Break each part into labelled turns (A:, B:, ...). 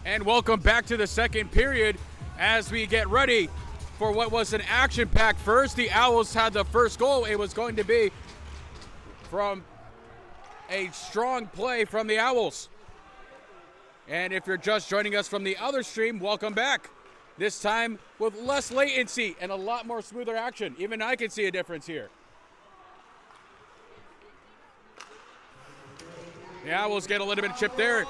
A: And welcome back to the second period as we get ready for what was an action-packed first. The Owls had the first goal. It was going to be from a strong play from the Owls. And if you're just joining us from the other stream, welcome back. This time with less latency and a lot more smoother action. Even I can see a difference here. The Owls get a little bit of chip there.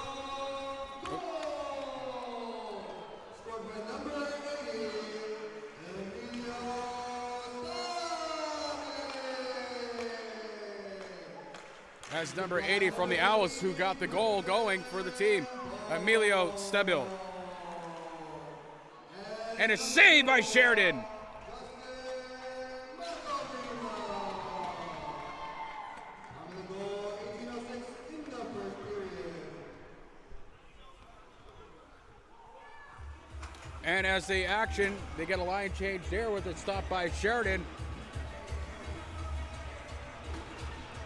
A: That's number 80 from the Owls who got the goal going for the team, Emilio Stebil. And a save by Sheridan. And as the action, they get a line change there with it stopped by Sheridan.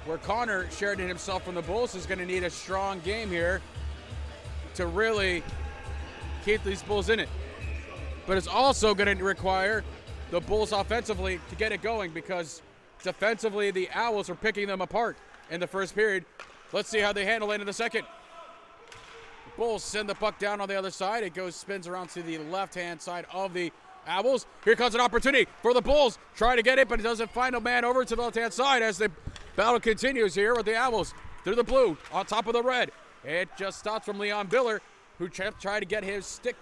A: Where Connor Sheridan himself from the Bulls is going to need a strong game here to really keep these Bulls in it. But it's also going to require the Bulls offensively to get it going because defensively the Owls are picking them apart in the first period. Let's see how they handle it in the second. The Bulls send the puck down on the other side. It spins around to the left-hand side of the Owls. Here comes an opportunity for the Bulls. Trying to get it, but it doesn't find a man over to the left-hand side as the battle continues here with the Owls through the blue on top of the red. It just stops from Leon Biller, who tried to get his stick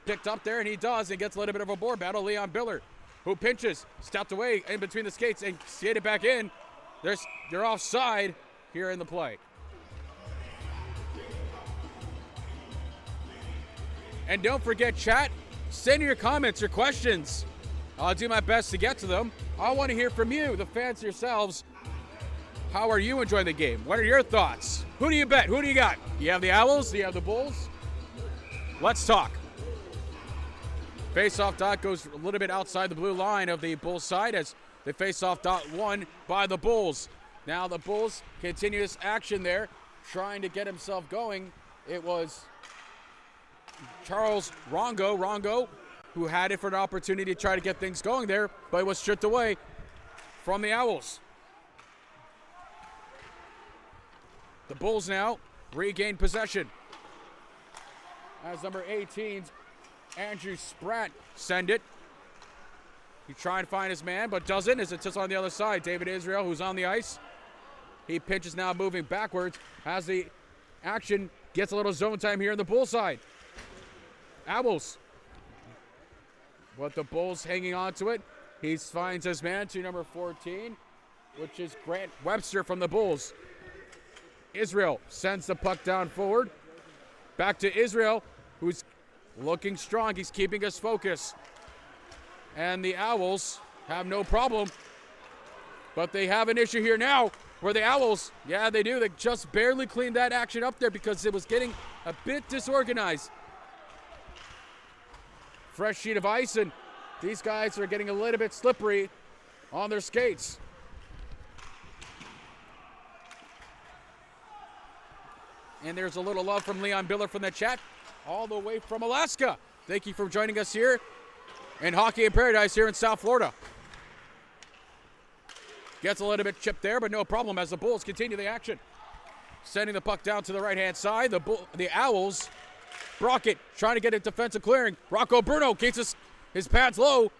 A: picked up there, and he does. And gets a little bit of a board battle. Leon Biller, who pinches, stepped away in between the skates and skated back in. They're offside here in the play. And don't forget, chat, send your comments, your questions. I'll do my best to get to them. I want to hear from you, the fans yourselves. How are you enjoying the game? What are your thoughts? Who do you bet? Who do you got? You have the Owls? Do you have the Bulls? Let's talk. Face-off dot goes a little bit outside the blue line of the Bulls side as the face-off dot won by the Bulls. Now the Bulls continuous action there, trying to get himself going. It was Charles Rongo, who had it for an opportunity to try to get things going there, but it was stripped away from the Owls. The Bulls now regain possession as number 18's Andrew Spratt send it. He trying to find his man, but doesn't as it sits on the other side. David Israel, who's on the ice. He pitches now moving backwards as the action gets a little zone time here on the Bull side. Owls. But the Bulls hanging on to it. He finds his man to number 14, which is Grant Webster from the Bulls. Israel sends the puck down forward. Back to Israel, who's looking strong. He's keeping his focus. And the Owls have no problem. But they have an issue here now where the Owls, yeah, they do. They just barely cleaned that action up there because it was getting a bit disorganized. Fresh sheet of ice, and these guys are getting a little bit slippery on their skates. And there's a little love from Leon Biller from the chat, all the way from Alaska. Thank you for joining us here in Hockey in Paradise here in South Florida. Gets a little bit chipped there, but no problem as the Bulls continue the action. Sending the puck down to the right-hand side. The Owls, Brockett trying to get a defensive clearing. Rocco Bruno keeps his pads low,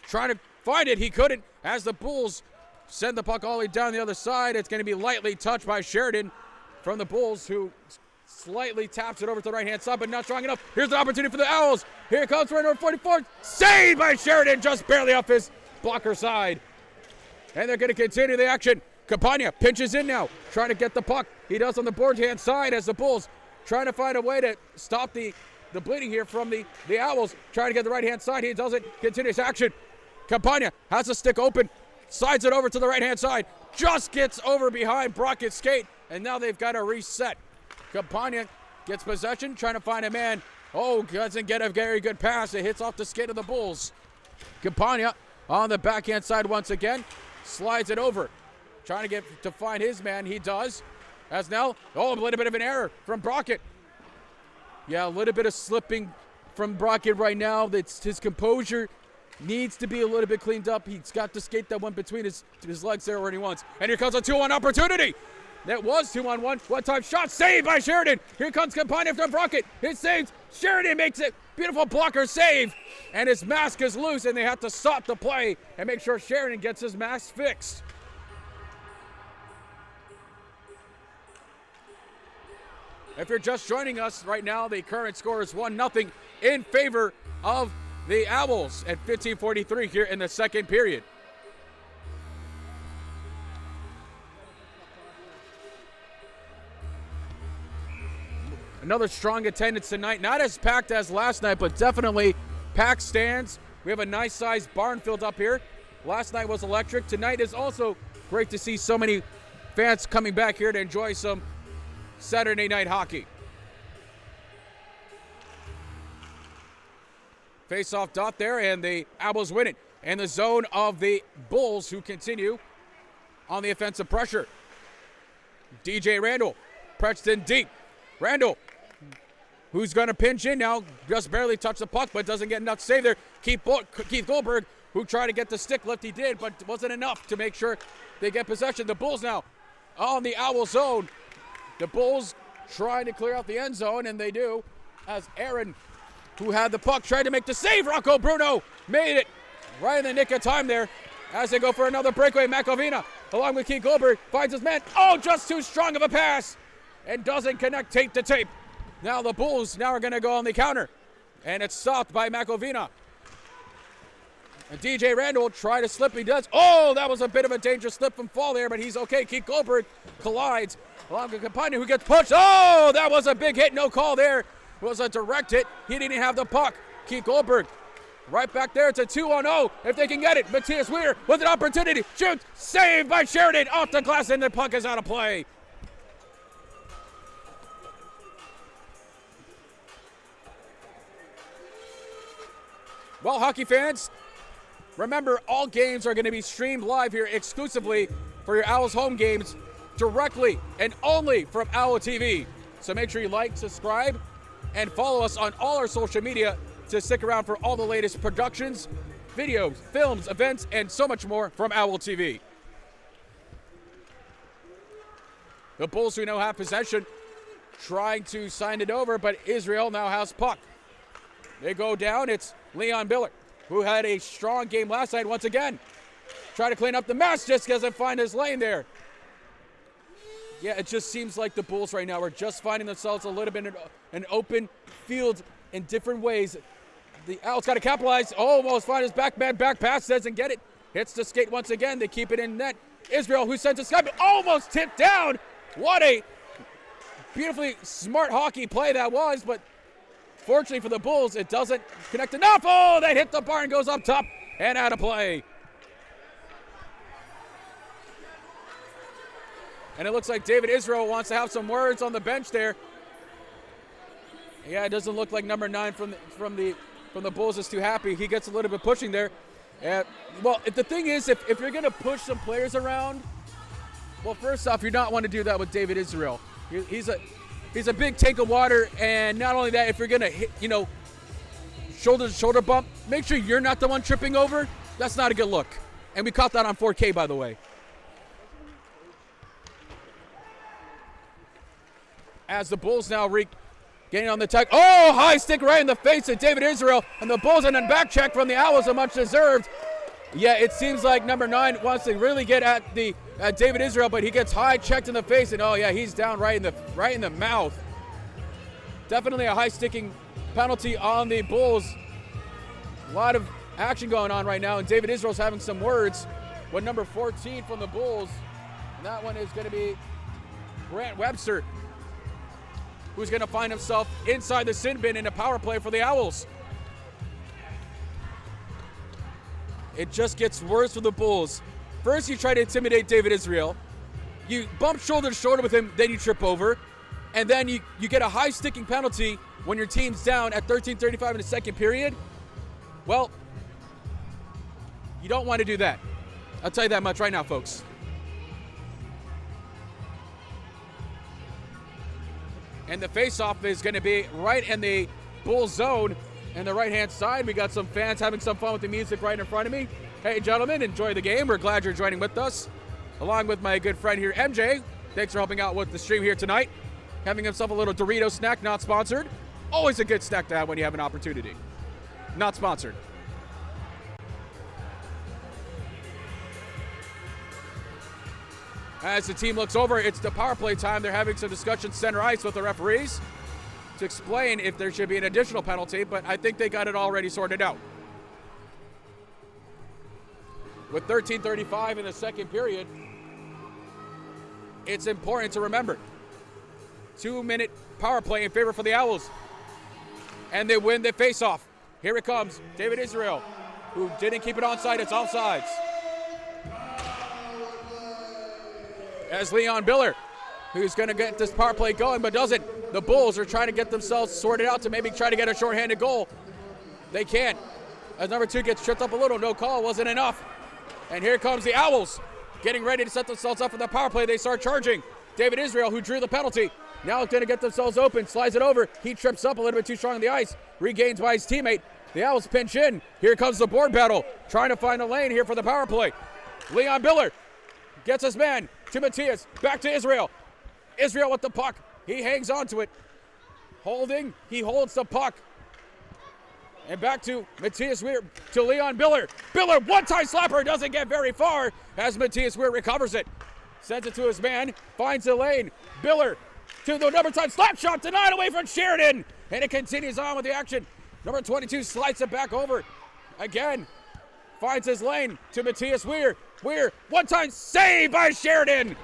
A: trying to find it. He couldn't as the Bulls send the puck all the way down the other side. It's going to be lightly touched by Sheridan from the Bulls, who slightly taps it over to the right-hand side, but not strong enough. Here's an opportunity for the Owls. Here it comes for number 44. Saved by Sheridan, just barely off his blocker side. And they're going to continue the action. Campagna pinches in now, trying to get the puck. He does on the board-hand side as the Bulls trying to find a way to stop the bleeding here from the Owls. Trying to get the right-hand side. He doesn't. Continuous action. Campagna has the stick open. Slides it over to the right-hand side. Just gets over behind Brockett's skate. And now they've got to reset. Campagna gets possession, trying to find a man. Oh, doesn't get a very good pass. It hits off the skate of the Bulls. Campagna on the backhand side once again. Slides it over. Trying to find his man. He does. As now, a little bit of an error from Brockett. Yeah, a little bit of slipping from Brockett right now. His composure needs to be a little bit cleaned up. He's got to skate that one between his legs there where he wants. And here comes a 2-1 opportunity. That was 2-on-1. One-time shot saved by Sheridan. Here comes Campagna from Brockett. It saves. Sheridan makes it. Beautiful blocker save. And his mask is loose, and they have to stop the play and make sure Sheridan gets his mask fixed. If you're just joining us right now, the current score is 1-0 in favor of the Owls at 15:43 here in the second period. Another strong attendance tonight. Not as packed as last night, but definitely packed stands. We have a nice-sized barn filled up here. Last night was electric. Tonight is also great to see so many fans coming back here to enjoy some Saturday night hockey. Face-off dot there, and the Owls win it. And the zone of the Bulls, who continue on the offensive pressure. DJ Randall, Preston deep. Randall, who's going to pinch in now, just barely touched the puck, but doesn't get enough to save there. Keith Goldberg, who tried to get the stick lift, he did, but wasn't enough to make sure they get possession. The Bulls now on the Owl zone. The Bulls trying to clear out the end zone, and they do, as Aaron, who had the puck, tried to make the save. Rocco Bruno made it right in the nick of time there as they go for another breakaway. McAvina, along with Keith Goldberg, finds his man. Oh, just too strong of a pass, and doesn't connect tape to tape. Now the Bulls are going to go on the counter, and it's stopped by McAvina. And DJ Randall tried to slip. He does. Oh, that was a bit of a dangerous slip and fall there, but he's okay. Keith Goldberg collides along with Campagna, who gets pushed. Oh, that was a big hit. No call there. It was a direct hit. He didn't have the puck. Keith Goldberg right back there. It's a 2-on-0 if they can get it. Matthias Weir with an opportunity. Shoots. Saved by Sheridan. Off the glass, and the puck is out of play. Well, hockey fans, remember, all games are going to be streamed live here exclusively for your Owls home games, directly and only from Owl TV. So make sure you like, subscribe, and follow us on all our social media to stick around for all the latest productions, videos, films, events, and so much more from Owl TV. The Bulls, who now have possession, trying to sign it over, but Israel now has puck. They go down. It's Leon Biller, who had a strong game last night once again. Try to clean up the mess, just doesn't find his lane there. Yeah, it just seems like the Bulls right now are just finding themselves a little bit in an open field in different ways. The Owls got to capitalize. Almost find his back pass, doesn't get it. Hits the skate once again. They keep it in net. Israel, who sends a sky, almost tipped down. What a beautifully smart hockey play that was, but fortunately for the Bulls, it doesn't connect enough. Oh, that hit the bar and goes up top and out of play. And it looks like David Israel wants to have some words on the bench there. Yeah, it doesn't look like number 9 from the Bulls is too happy. He gets a little bit pushing there. Well, the thing is, if you're going to push some players around, well, first off, you don't want to do that with David Israel. He's a big tank of water, and not only that, if you're going to hit, shoulder to shoulder bump, make sure you're not the one tripping over. That's not a good look. And we caught that on 4K, by the way. As the Bulls now getting on the tech. Oh, high stick right in the face of David Israel, and the Bulls and a back check from the Owls are much deserved. Yeah, it seems like number 9 wants to really get at David Israel, but he gets high checked in the face, and oh yeah, he's down right in the mouth. Definitely a high sticking penalty on the Bulls. A lot of action going on right now, and David Israel's having some words with number 14 from the Bulls, and that one is going to be Grant Webster, who's going to find himself inside the sin bin in a power play for the Owls. It just gets worse for the Bulls. First, you try to intimidate David Israel. You bump shoulder to shoulder with him, then you trip over. And then you get a high sticking penalty when your team's down at 13:35 in the second period. Well, you don't want to do that. I'll tell you that much right now, folks. And the face-off is going to be right in the Bulls zone. And the right-hand side, we got some fans having some fun with the music right in front of me. Hey, gentlemen, enjoy the game. We're glad you're joining with us. Along with my good friend here, MJ. Thanks for helping out with the stream here tonight. Having himself a little Dorito snack, not sponsored. Always a good snack to have when you have an opportunity. Not sponsored. As the team looks over, it's the power play time. They're having some discussion center ice with the referees to explain if there should be an additional penalty, but I think they got it already sorted out. With 13:35 in the second period, it's important to remember 2-minute power play in favor for the Owls. And they win the face-off. Here it comes, David Israel, who didn't keep it onside. It's offsides. As Leon Biller, who's going to get this power play going but doesn't. The Bulls are trying to get themselves sorted out to maybe try to get a shorthanded goal. They can't. As number 2 gets tripped up a little, no call, wasn't enough. And here comes the Owls, getting ready to set themselves up for the power play. They start charging. David Israel, who drew the penalty, now is going to get themselves open, slides it over. He trips up a little bit too strong on the ice, regains by his teammate. The Owls pinch in. Here comes the board battle, trying to find a lane here for the power play. Leon Biller gets his man to Matthias, back to Israel. Israel with the puck. He hangs on to it. Holding, he holds the puck. And back to Matthias Weir, to Leon Biller. Biller, one-time slapper, doesn't get very far as Matthias Weir recovers it. Sends it to his man, finds the lane. Biller to the number 10 slap shot, denied away from Sheridan. And it continues on with the action. Number 22 slides it back over. Again, finds his lane to Matthias Weir. Weir, one-time save by Sheridan.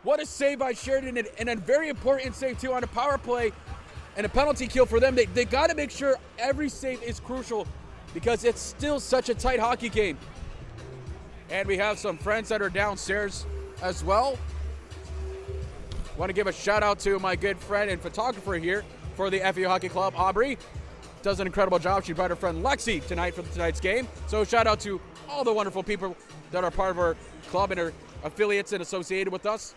A: What a save by Sheridan, and a very important save too on a power play and a penalty kill for them. They got to make sure every save is crucial because it's still such a tight hockey game. And we have some friends that are downstairs as well. Want to give a shout out to my good friend and photographer here for the FAU Hockey Club, Aubrey. Does an incredible job. She brought her friend Lexi tonight for tonight's game. So shout out to all the wonderful people that are part of our club and are affiliates and associated with us.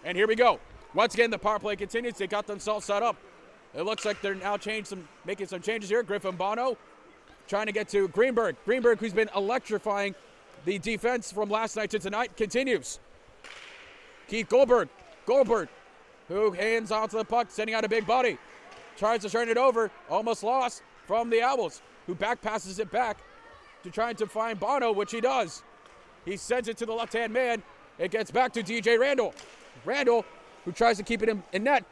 A: And here we go. Once again, the power play continues. They got themselves set up. It looks like they're now making some changes here. Griffin Bono trying to get to Greenberg. Greenberg, who's been electrifying the defense from last night to tonight, continues. Keith Goldberg, who hands onto the puck, sending out a big body. Tries to turn it over, almost lost from the Owls, who back passes it back to trying to find Bono, which he does. He sends it to the left-hand man. It gets back to DJ Randall. Randall, who tries to keep it in net.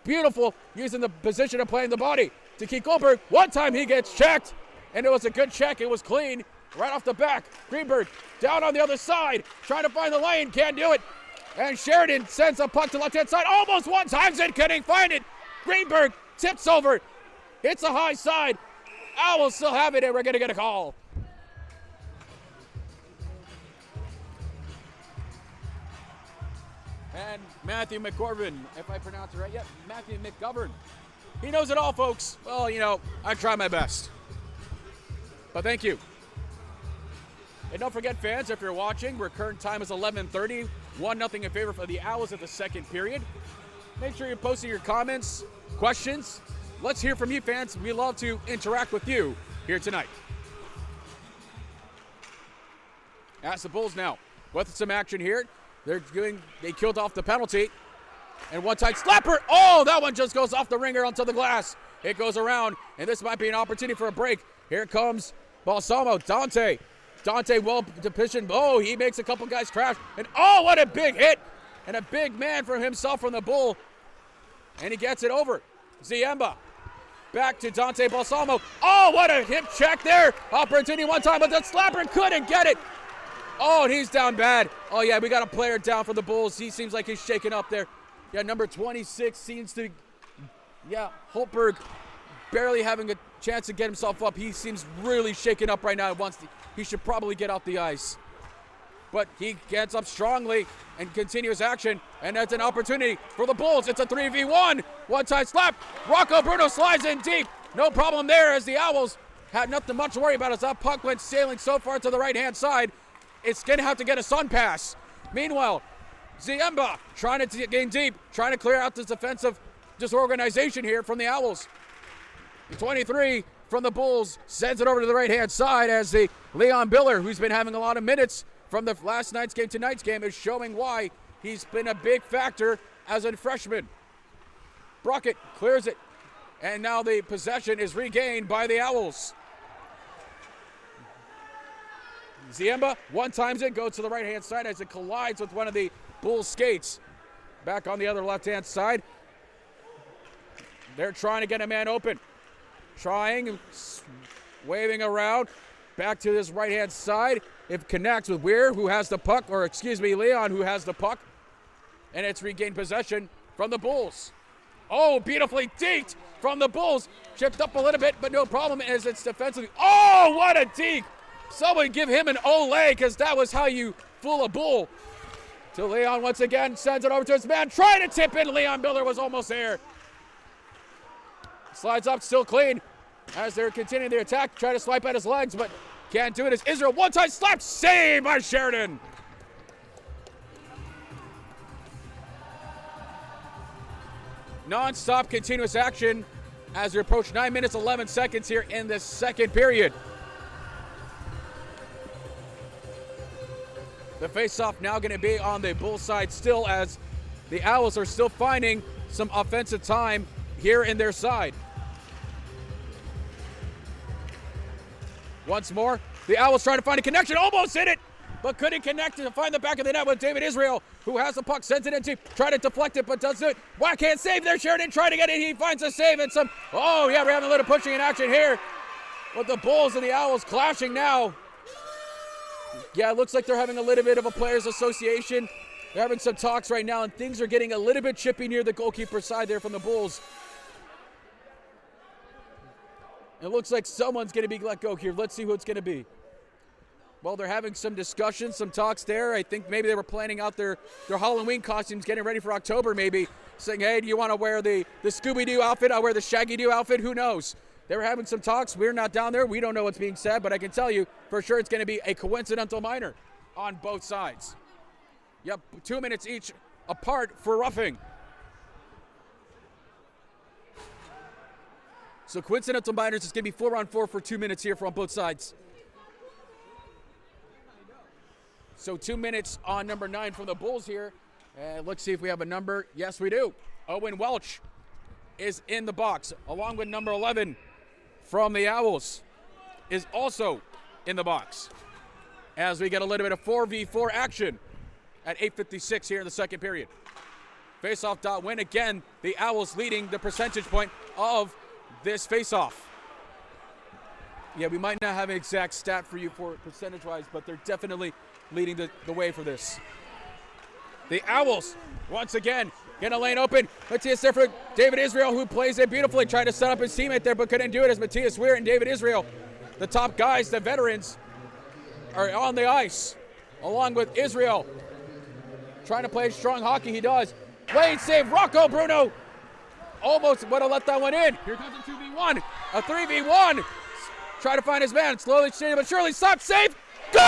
A: Beautiful, using the position of playing the body to Keith Goldberg. One time he gets checked, and it was a good check. It was clean right off the back. Greenberg down on the other side, trying to find the lane, can't do it. And Sheridan sends a puck to left-hand side, almost one-times it, couldn't find it. Greenberg tips over, hits a high side. Owls still have it, and we're going to get a call. And Matthew McGovern, if I pronounce it right. Yep, Matthew McGovern. He knows it all, folks. Well, you know, I try my best. But thank you. And don't forget, fans, if you're watching, our current time is 11:30. 1-0 in favor for the Owls at the second period. Make sure you're posting your comments, questions. Let's hear from you, fans. We love to interact with you here tonight. As the Bulls now with some action here. They killed off the penalty. And one-time slapper. Oh, that one just goes off the ringer onto the glass. It goes around, and this might be an opportunity for a break. Here comes Balsamo, Dante well positioned. Oh, he makes a couple guys crash. And oh, what a big hit. And a big man for himself from the Bull. And he gets it over. Ziemba. Back to Dante Balsamo. Oh, what a hip check there. Opportunity one time, but the slapper couldn't get it. Oh, and he's down bad. Oh, yeah, we got a player down for the Bulls. He seems like he's shaking up there. Yeah, number 26 seems to, Holtberg barely having a chance to get himself up. He seems really shaken up right now. He should probably get off the ice. But he gets up strongly and continues action, and that's an opportunity for the Bulls. It's a 3v1. One-time slap. Rocco Bruno slides in deep. No problem there as the Owls had nothing much to worry about as that puck went sailing so far to the right-hand side. It's going to have to get a sun pass. Meanwhile, Ziemba trying to gain deep, trying to clear out this defensive disorganization here from the Owls. The 23 from the Bulls sends it over to the right-hand side as the Leon Biller, who's been having a lot of minutes from the last night's game to tonight's game, is showing why he's been a big factor as a freshman. Brockett clears it, and now the possession is regained by the Owls. Ziemba one-times it, goes to the right-hand side as it collides with one of the Bulls skates. Back on the other left-hand side. They're trying to get a man open. Trying, waving around. Back to this right-hand side. It connects with Weir, who has the puck, or excuse me, Leon, who has the puck. And it's regained possession from the Bulls. Oh, beautifully deked from the Bulls. Chipped up a little bit, but no problem as it's defensively. Oh, what a deke! Someone give him an Olay, because that was how you fool a Bull. To Leon once again, sends it over to his man, trying to tip in. Leon Miller was almost there. Slides up, still clean, as they're continuing the attack, trying to swipe at his legs, but can't do it as Israel one-time slap, save by Sheridan. Non-stop continuous action as we approach 9 minutes, 11 seconds here in the second period. The face-off now going to be on the Bulls side still, as the Owls are still finding some offensive time here in their side. Once more, the Owls trying to find a connection, almost hit it, but couldn't connect to find the back of the net with David Israel, who has the puck, sends it in deep, try to deflect it, but doesn't. Whack hand save there, Sheridan trying to get it, he finds a save and some, oh yeah, we're having a little pushing in action here with the Bulls and the Owls clashing now. Yeah, it looks like they're having a little bit of a players association. They're having some talks right now, and things are getting a little bit chippy near the goalkeeper side there from the Bulls. It looks like someone's going to be let go here. Let's see who it's going to be. Well, they're having some discussions, some talks there. I think maybe they were planning out their Halloween costumes, getting ready for October maybe, saying, hey, do you want to wear the Scooby-Doo outfit? I'll wear the Shaggy-Doo outfit. Who knows? They were having some talks. We're not down there. We don't know what's being said, but I can tell you for sure it's going to be a coincidental minor on both sides. Yep, 2 minutes each apart for roughing. So coincidental minors is going to be 4-on-4 for 2 minutes here from both sides. So 2 minutes on number 9 from the Bulls here. And let's see if we have a number. Yes, we do. Owen Welch is in the box, along with number 11 from the Owls is also in the box. As we get a little bit of 4v4 action at 8:56 here in the second period. Faceoff dot win again. The Owls leading the percentage point of this faceoff. Yeah, we might not have an exact stat for you for percentage-wise, but they're definitely leading the way for this. The Owls, once again, get a lane open. Matthias there for David Israel, who plays it beautifully. Tried to set up his teammate there, but couldn't do it as Matthias Weir and David Israel, the top guys, the veterans, are on the ice, along with Israel. Trying to play strong hockey, he does. Lane save, Rocco Bruno. Almost would have let that one in. Here comes a 2v1, a 3v1. Try to find his man, slowly, but surely, stop, save, goal!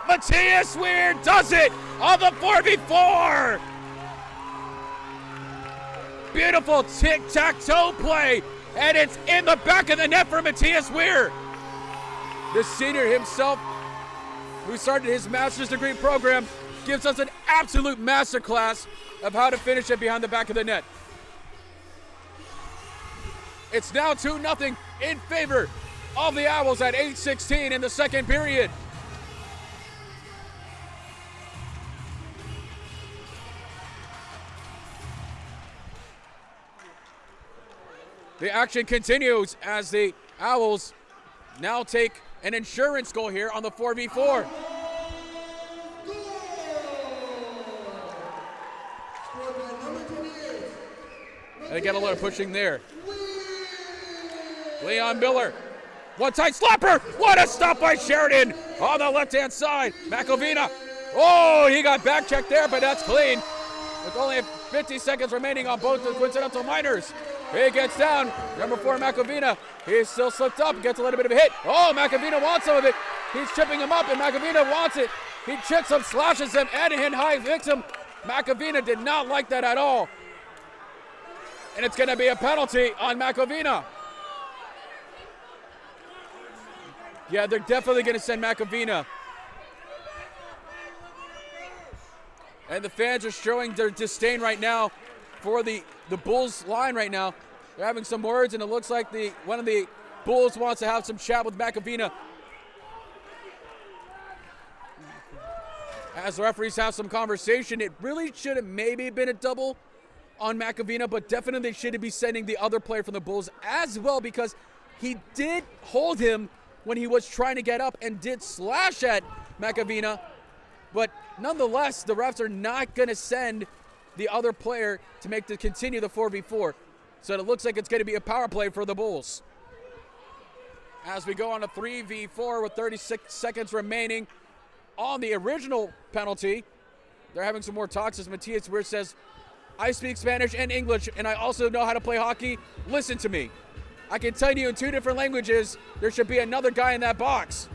A: Matthias Weir does it on the 4v4. Beautiful tic-tac-toe play, and it's in the back of the net for Matthias Weir. The senior himself, who started his master's degree program, gives us an absolute masterclass of how to finish it behind the back of the net. It's now 2-0 in favor of the Owls at 8:16 in the second period. The action continues as the Owls now take an insurance goal here on the 4v4. They get a little pushing there. Leon Miller, one-time slapper. What a stop by Sheridan on the left-hand side. McElvina. Oh, he got back checked there, but that's clean. With only 50 seconds remaining on both the coincidental minors. He gets down. Number 4, McElvina. He's still slipped up. Gets a little bit of a hit. Oh, McElvina wants some of it. He's chipping him up, and Macavina wants it. He chips him, slashes him, and high hits him. Macavina did not like that at all. And it's going to be a penalty on Macavina. Yeah, they're definitely going to send Macavina. And the fans are showing their disdain right now for the Bulls line right now. They're having some words, and it looks like one of the Bulls wants to have some chat with Macavina. As the referees have some conversation, it really should have maybe been a double on Macavina, but definitely they should be sending the other player from the Bulls as well, because he did hold him when he was trying to get up and did slash at Macavina. But nonetheless, the refs are not going to send the other player to continue the 4v4. So it looks like it's going to be a power play for the Bulls. As we go on a 3v4 with 36 seconds remaining on the original penalty, they're having some more talks as Matias Weir says, I speak Spanish and English, and I also know how to play hockey. Listen to me. I can tell you in 2 different languages, there should be another guy in that box.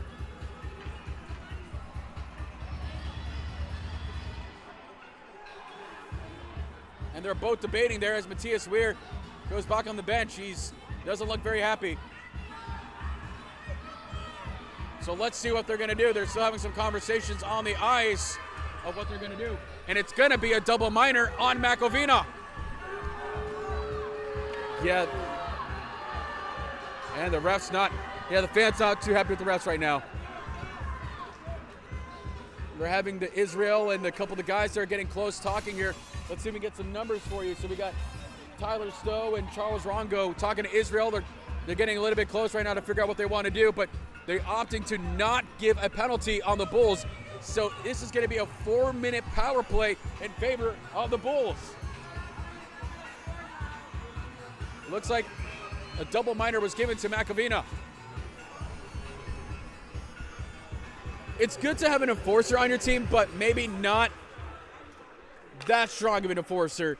A: And they're both debating there as Matias Weir goes back on the bench. He doesn't look very happy. So let's see what they're going to do. They're still having some conversations on the ice of what they're going to do. And it's going to be a double minor on Macavina. Yeah. And the fans not too happy with the refs right now. We're having the Israel and a couple of the guys that are getting close talking here. Let's see if we can get some numbers for you. So we got Tyler Stowe and Charles Rongo talking to Israel. They're getting a little bit close right now to figure out what they want to do, but they're opting to not give a penalty on the Bulls. So this is going to be a 4-minute power play in favor of the Bulls. Looks like a double minor was given to Macavina. It's good to have an enforcer on your team, but maybe not that strong of an enforcer,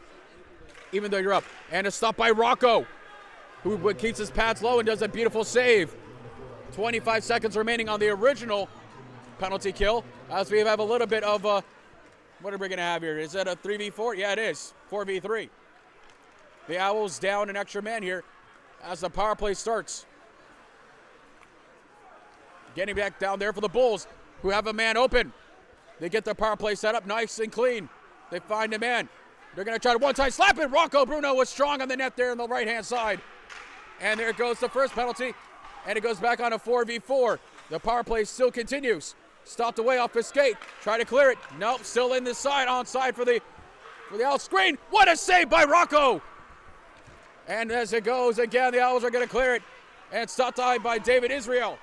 A: even though you're up. And a stop by Rocco, who keeps his pads low and does a beautiful save. 25 seconds remaining on the original penalty kill, as we have a little bit of what are we going to have here? Is that a 3v4? Yeah, it is. 4v3. The Owls down an extra man here as the power play starts. Getting back down there for the Bulls, who have a man open. They get their power play set up nice and clean. They find a man. They're going to try to one-time slap it. Rocco Bruno was strong on the net there on the right-hand side. And there goes the first penalty. And it goes back on a 4v4. The power play still continues. Stopped away off his skate. Try to clear it. Nope, still in the side, onside for the out screen. What a save by Rocco! And as it goes again, the Owls are going to clear it. And stopped by David Israel.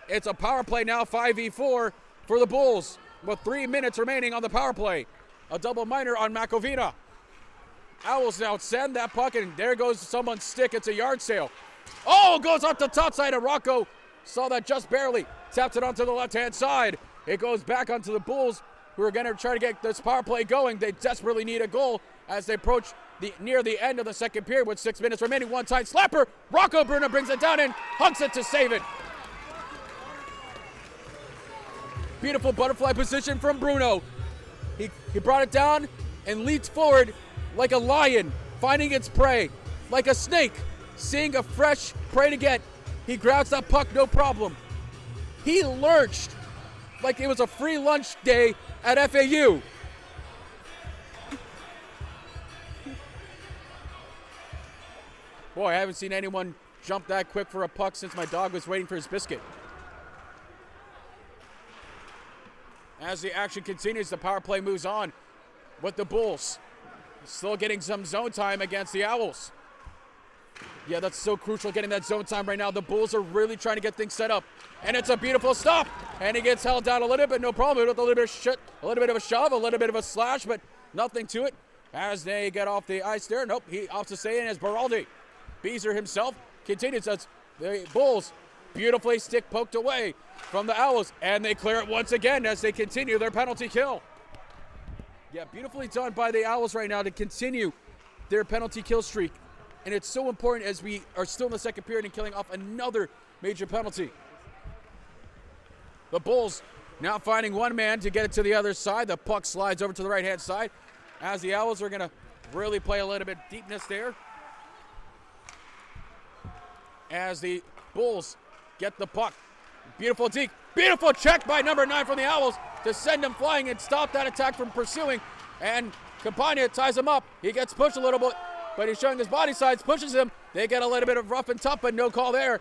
A: It's a power play now, 5v4 for the Bulls, with 3 minutes remaining on the power play. A double minor on Macavina. Owls now send that puck, and there goes someone's stick. It's a yard sale. Oh, goes up the top side, and Rocco saw that just barely. Taps it onto the left-hand side. It goes back onto the Bulls, who are going to try to get this power play going. They desperately need a goal as they approach near the end of the second period with 6 minutes remaining. One-time slapper. Rocco Bruno brings it down and hunks it to save it. Beautiful butterfly position from Bruno. He brought it down and leaped forward like a lion, finding its prey, like a snake, seeing a fresh prey to get. He grabs that puck, no problem. He lurched like it was a free lunch day at FAU. Boy, I haven't seen anyone jump that quick for a puck since my dog was waiting for his biscuit. As the action continues, the power play moves on with the Bulls. Still getting some zone time against the Owls. Yeah, that's so crucial, getting that zone time right now. The Bulls are really trying to get things set up. And it's a beautiful stop. And he gets held down a little bit, no problem. With a little bit of a shove, a little bit of a slash, but nothing to it. As they get off the ice there, nope, he opts to stay in as Beraldi. Beezer himself continues as the Bulls beautifully stick poked away from the Owls, and they clear it once again as they continue their penalty kill. Yeah, beautifully done by the Owls right now to continue their penalty kill streak. And it's so important as we are still in the second period and killing off another major penalty. The Bulls now finding one man to get it to the other side. The puck slides over to the right-hand side as the Owls are going to really play a little bit deepness there. As the Bulls get the puck. Beautiful deke. Beautiful check by number 9 from the Owls to send him flying and stop that attack from pursuing. And Campagna ties him up. He gets pushed a little bit, but he's showing his body size, pushes him. They get a little bit of rough and tough, but no call there.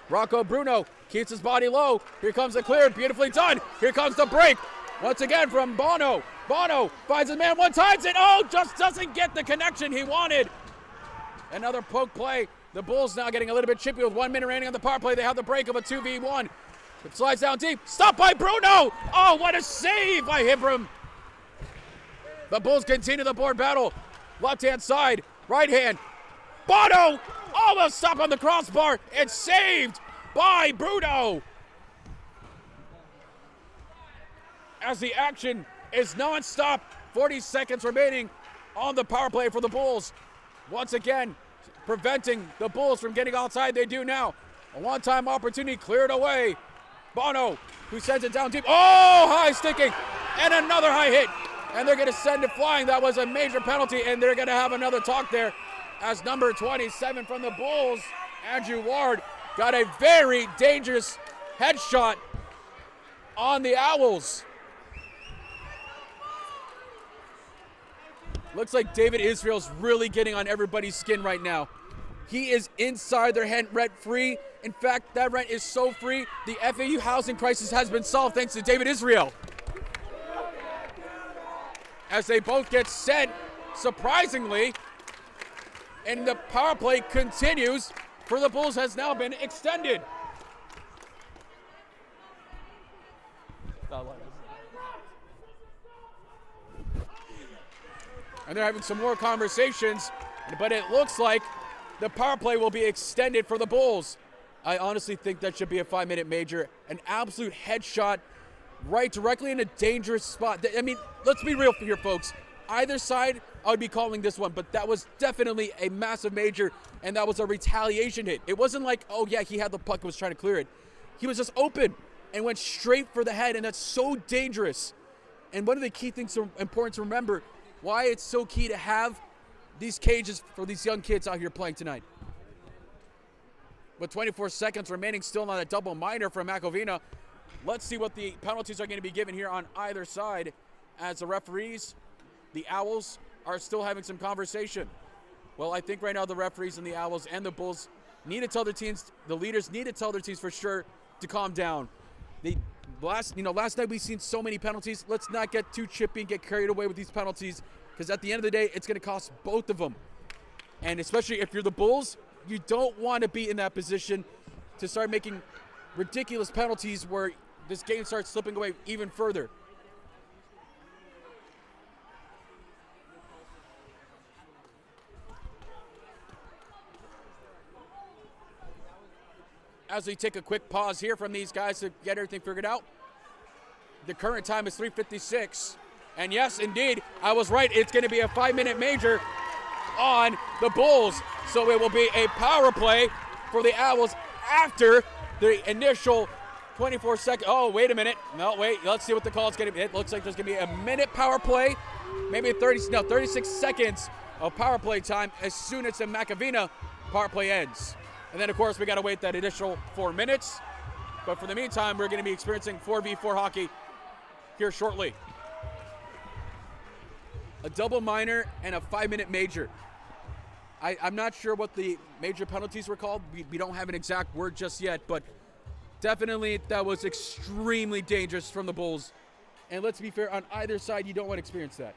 A: Rocco Bruno keeps his body low. Here comes the clear. Beautifully done. Here comes the break. Once again from Bono. Bono finds his man, one-times it. Oh, just doesn't get the connection he wanted. Another poke play. The Bulls now getting a little bit chippy with 1 minute remaining on the power play. They have the break of a 2v1. It slides down deep. Stopped by Bruno. Oh, what a save by Hibram. The Bulls continue the board battle. Left-hand side, right hand. Bono almost stopped on the crossbar. It's saved by Bruno. As the action is non-stop. 40 seconds remaining on the power play for the Bulls. Once again, preventing the Bulls from getting outside. They do now. A one-time opportunity cleared away. Bono, who sends it down deep. Oh, high sticking. And another high hit. And they're going to send it flying. That was a major penalty, and they're going to have another talk there as number 27 from the Bulls, Andrew Ward, got a very dangerous headshot on the Owls. Looks like David Israel's really getting on everybody's skin right now. He is inside their head rent-free. In fact, that rent is so free, the FAU housing crisis has been solved thanks to David Israel. As they both get set, surprisingly, and the power play continues for the Bulls has now been extended. And they're having some more conversations, but it looks like the power play will be extended for the Bulls. I honestly think that should be a 5-minute major. An absolute headshot right directly in a dangerous spot. I mean, let's be real here, folks. Either side, I would be calling this one, but that was definitely a massive major, and that was a retaliation hit. It wasn't like, oh yeah, he had the puck and was trying to clear it. He was just open and went straight for the head, and that's so dangerous. And one of the key things important to remember, why it's so key to have these cages for these young kids out here playing tonight. With 24 seconds remaining, still on a double minor from Makovina. Let's see what the penalties are going to be given here on either side as the referees, the Owls, are still having some conversation. Well, I think right now the referees and the Owls and the Bulls need to tell their teams, the leaders need to tell their teams for sure to calm down. Last night we've seen so many penalties. Let's not get too chippy and get carried away with these penalties, because at the end of the day, it's going to cost both of them. And especially if you're the Bulls, you don't want to be in that position to start making ridiculous penalties where this game starts slipping away even further. As we take a quick pause here from these guys to get everything figured out. The current time is 3:56. And yes, indeed, I was right. It's going to be a 5-minute major on the Bulls. So it will be a power play for the Owls after the initial 24-second. Oh, wait a minute. No, wait. Let's see what the call is going to be. It looks like there's going to be a minute power play. Maybe 36 seconds of power play time as soon as the Makovina power play ends. And then, of course, we got to wait that additional 4 minutes. But for the meantime, we're going to be experiencing 4v4 hockey here shortly. A double minor and a 5-minute major. I'm not sure what the major penalties were called. We don't have an exact word just yet, but definitely that was extremely dangerous from the Bulls. And let's be fair, on either side, you don't want to experience that.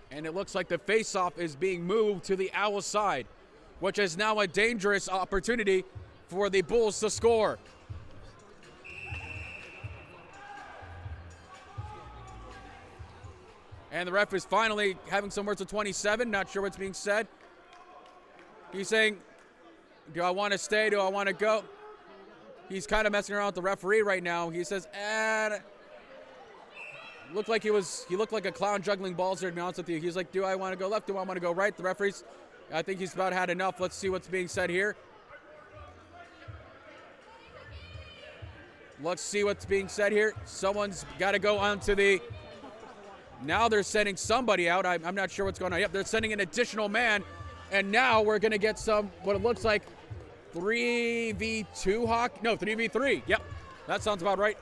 A: And it looks like the face-off is being moved to the Owls side, which is now a dangerous opportunity for the Bulls to score. And the ref is finally having some words with 27. Not sure what's being said. He's saying, do I want to stay? Do I want to go? He's kind of messing around with the referee right now. He says, looked like he looked like a clown juggling balls there, to be honest with you. He's like, do I want to go left? Do I want to go right? The referees, I think he's about had enough. Let's see what's being said here. Let's see what's being said here. Someone's got to go onto the... Now they're sending somebody out. I'm not sure what's going on. Yep, they're sending an additional man. And now we're going to get what it looks like 3v2 hockey. No, 3v3. Yep, that sounds about right.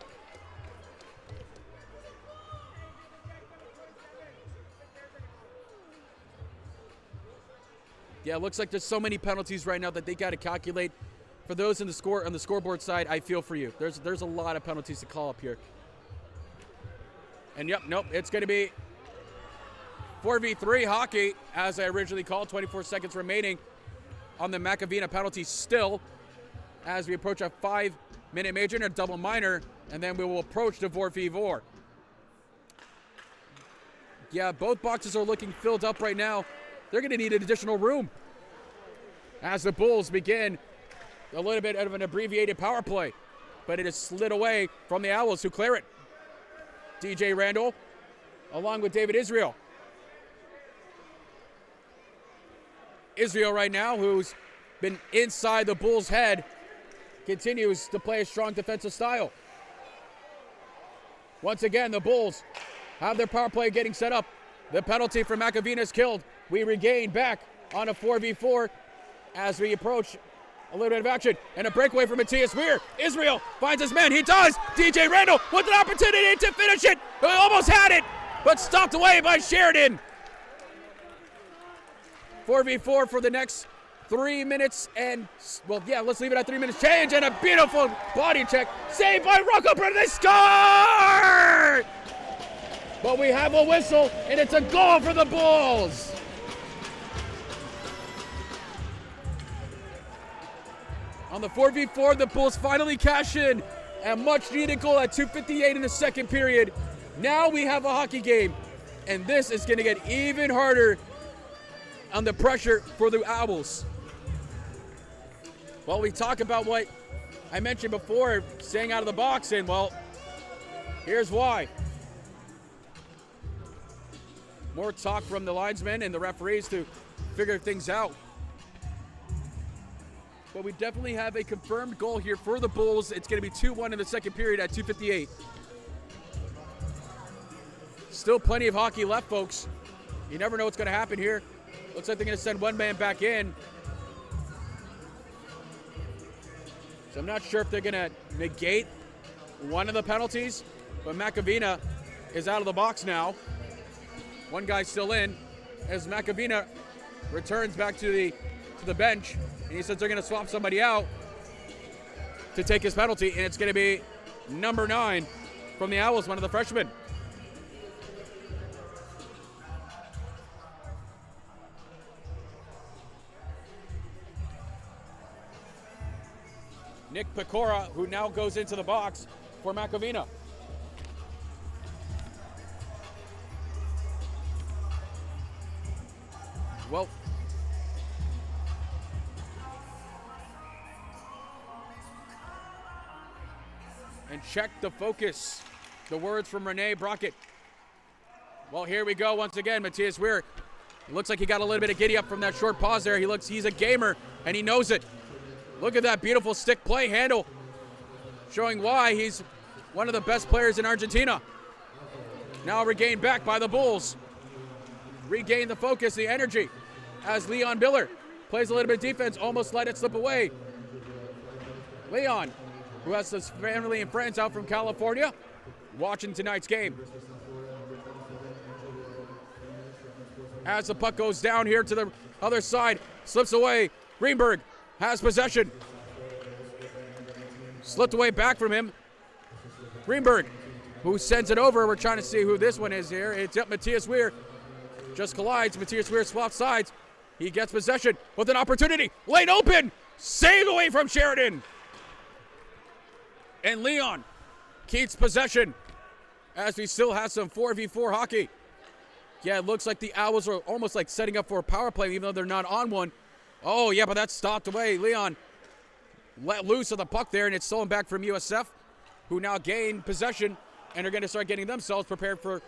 A: Yeah, it looks like there's so many penalties right now that they got to calculate. For those on the scoreboard side, I feel for you. There's a lot of penalties to call up here. And yep, nope, it's going to be 4v3 hockey, as I originally called. 24 seconds remaining on the McAvina penalty still, as we approach a 5-minute major and a double minor, and then we will approach the 4v4. Yeah, both boxes are looking filled up right now. They're going to need an additional room as the Bulls begin a little bit of an abbreviated power play, but it is slid away from the Owls, who clear it. DJ Randall along with David Israel. Israel right now, who's been inside the Bulls' head, continues to play a strong defensive style. Once again, the Bulls have their power play getting set up. The penalty for McAvina is killed. We regain back on a 4v4 as we approach a little bit of action, and a breakaway for Matthias Weir. Israel finds his man. He does. DJ Randall with an opportunity to finish it. He almost had it, but stopped away by Sheridan. 4v4 for the next 3 minutes, and, well, yeah, let's leave it at 3 minutes change, and a beautiful body check. Saved by Rocco Bruno. They score! But we have a whistle, and it's a goal for the Bulls. On the 4v4, the Bulls finally cash in a much-needed goal at 2:58 in the second period. Now we have a hockey game, and this is going to get even harder on the pressure for the Owls. Well, we talk about what I mentioned before, staying out of the box, and, well, here's why. More talk from the linesmen and the referees to figure things out. But we definitely have a confirmed goal here for the Bulls. It's going to be 2-1 in the second period at 2:58. Still plenty of hockey left, folks. You never know what's going to happen here. Looks like they're going to send one man back in. So I'm not sure if they're going to negate one of the penalties, but McAvina is out of the box now. One guy's still in as McAvina returns back to the bench. And he says they're going to swap somebody out to take his penalty, and it's going to be number 9 from the Owls, one of the freshmen. Nick Pecora, who now goes into the box for McAvina. Well, and check the focus. The words from Renee Brockett. Well, here we go once again. Matthias Weir. It looks like he got a little bit of giddy up from that short pause there. He's a gamer, and he knows it. Look at that beautiful stick play handle, showing why he's one of the best players in Argentina. Now regained back by the Bulls. Regain the focus, the energy, as Leon Biller plays a little bit of defense, almost let it slip away. Leon, who has his family and friends out from California, watching tonight's game. As the puck goes down here to the other side, slips away. Greenberg has possession. Slipped away back from him. Greenberg, who sends it over. We're trying to see who this one is here. It's up Matthias Weir. Just collides. Matthias Weir swaps sides. He gets possession with an opportunity. Lane open. Saved away from Sheridan. And Leon keeps possession as we still have some 4v4 hockey. Yeah, it looks like the Owls are almost like setting up for a power play, even though they're not on one. Oh, yeah, but that's stopped away. Leon let loose of the puck there, and it's stolen back from USF, who now gain possession and are going to start getting themselves prepared for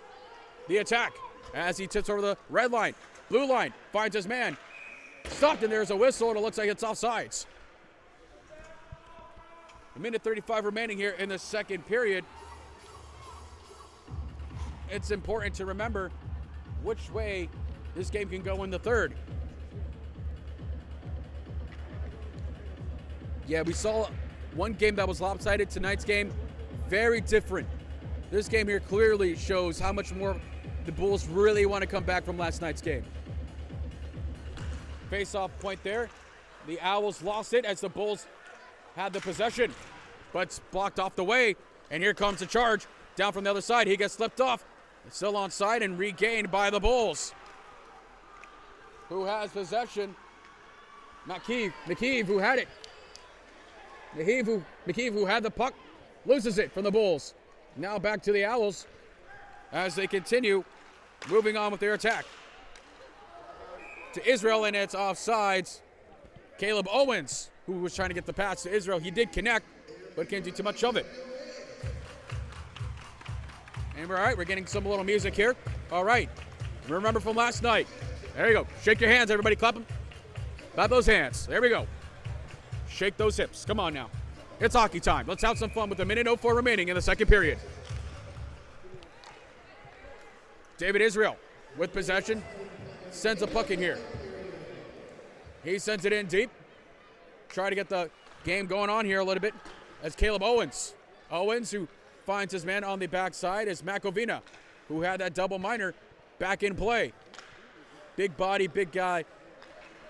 A: the attack as he tips over the red line. Blue line finds his man. Stopped, and there's a whistle, and it looks like it's offsides. A minute 35 remaining here in the second period. It's important to remember which way this game can go in the third. Yeah, we saw one game that was lopsided. Tonight's game, very different. This game here clearly shows how much more the Bulls really want to come back from last night's game. Face-off point there. The Owls lost it as the Bulls had the possession, but it's blocked off the way. And here comes the charge down from the other side. He gets slipped off. It's still onside and regained by the Bulls, who has possession. McKeeve, who had it. McKeeve, who had the puck, loses it from the Bulls. Now back to the Owls as they continue moving on with their attack. To Israel, and it's offsides. Caleb Owens, who was trying to get the pass to Israel. He did connect, but can't do too much of it. And all right, we're getting some little music here. All right, remember from last night. There you go. Shake your hands, everybody. Clap them. Clap those hands. There we go. Shake those hips. Come on now. It's hockey time. Let's have some fun with a minute 04 remaining in the second period. David Israel with possession. Sends a puck in here. He sends it in deep. Try to get the game going on here a little bit as Caleb Owens. Owens, who finds his man on the backside, is Makovina, who had that double minor back in play. Big body, big guy.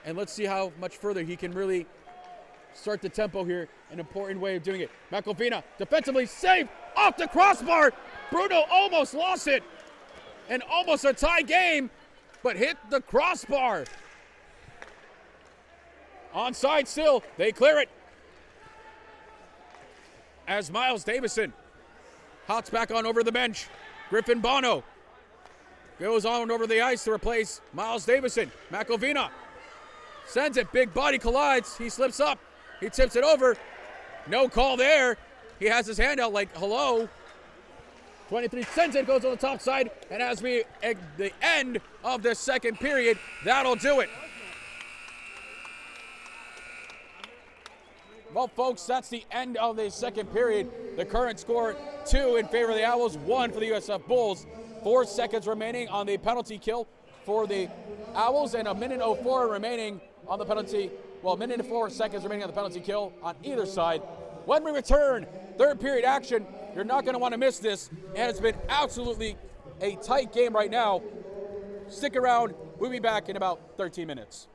A: And let's see how much further he can really start the tempo here. An important way of doing it. Makovina defensively saved off the crossbar. Bruno almost lost it. And almost a tie game, but hit the crossbar. Onside still. They clear it. As Miles Davison hops back on over the bench. Griffin Bono goes on over the ice to replace Miles Davison. Makovina sends it. Big body collides. He slips up. He tips it over. No call there. He has his hand out like, hello. 23 sends it, goes on the top side, and as we at the end of the second period, that'll do it. Well, folks, that's the end of the second period. The current score, 2 in favor of the Owls, 1 for the USF Bulls. 4 seconds remaining on the penalty kill for the Owls, and a minute 04 remaining on the penalty. Well, a minute and 4 seconds remaining on the penalty kill on either side. When we return, third period action, you're not going to want to miss this. And it's been absolutely a tight game right now. Stick around. We'll be back in about 13 minutes.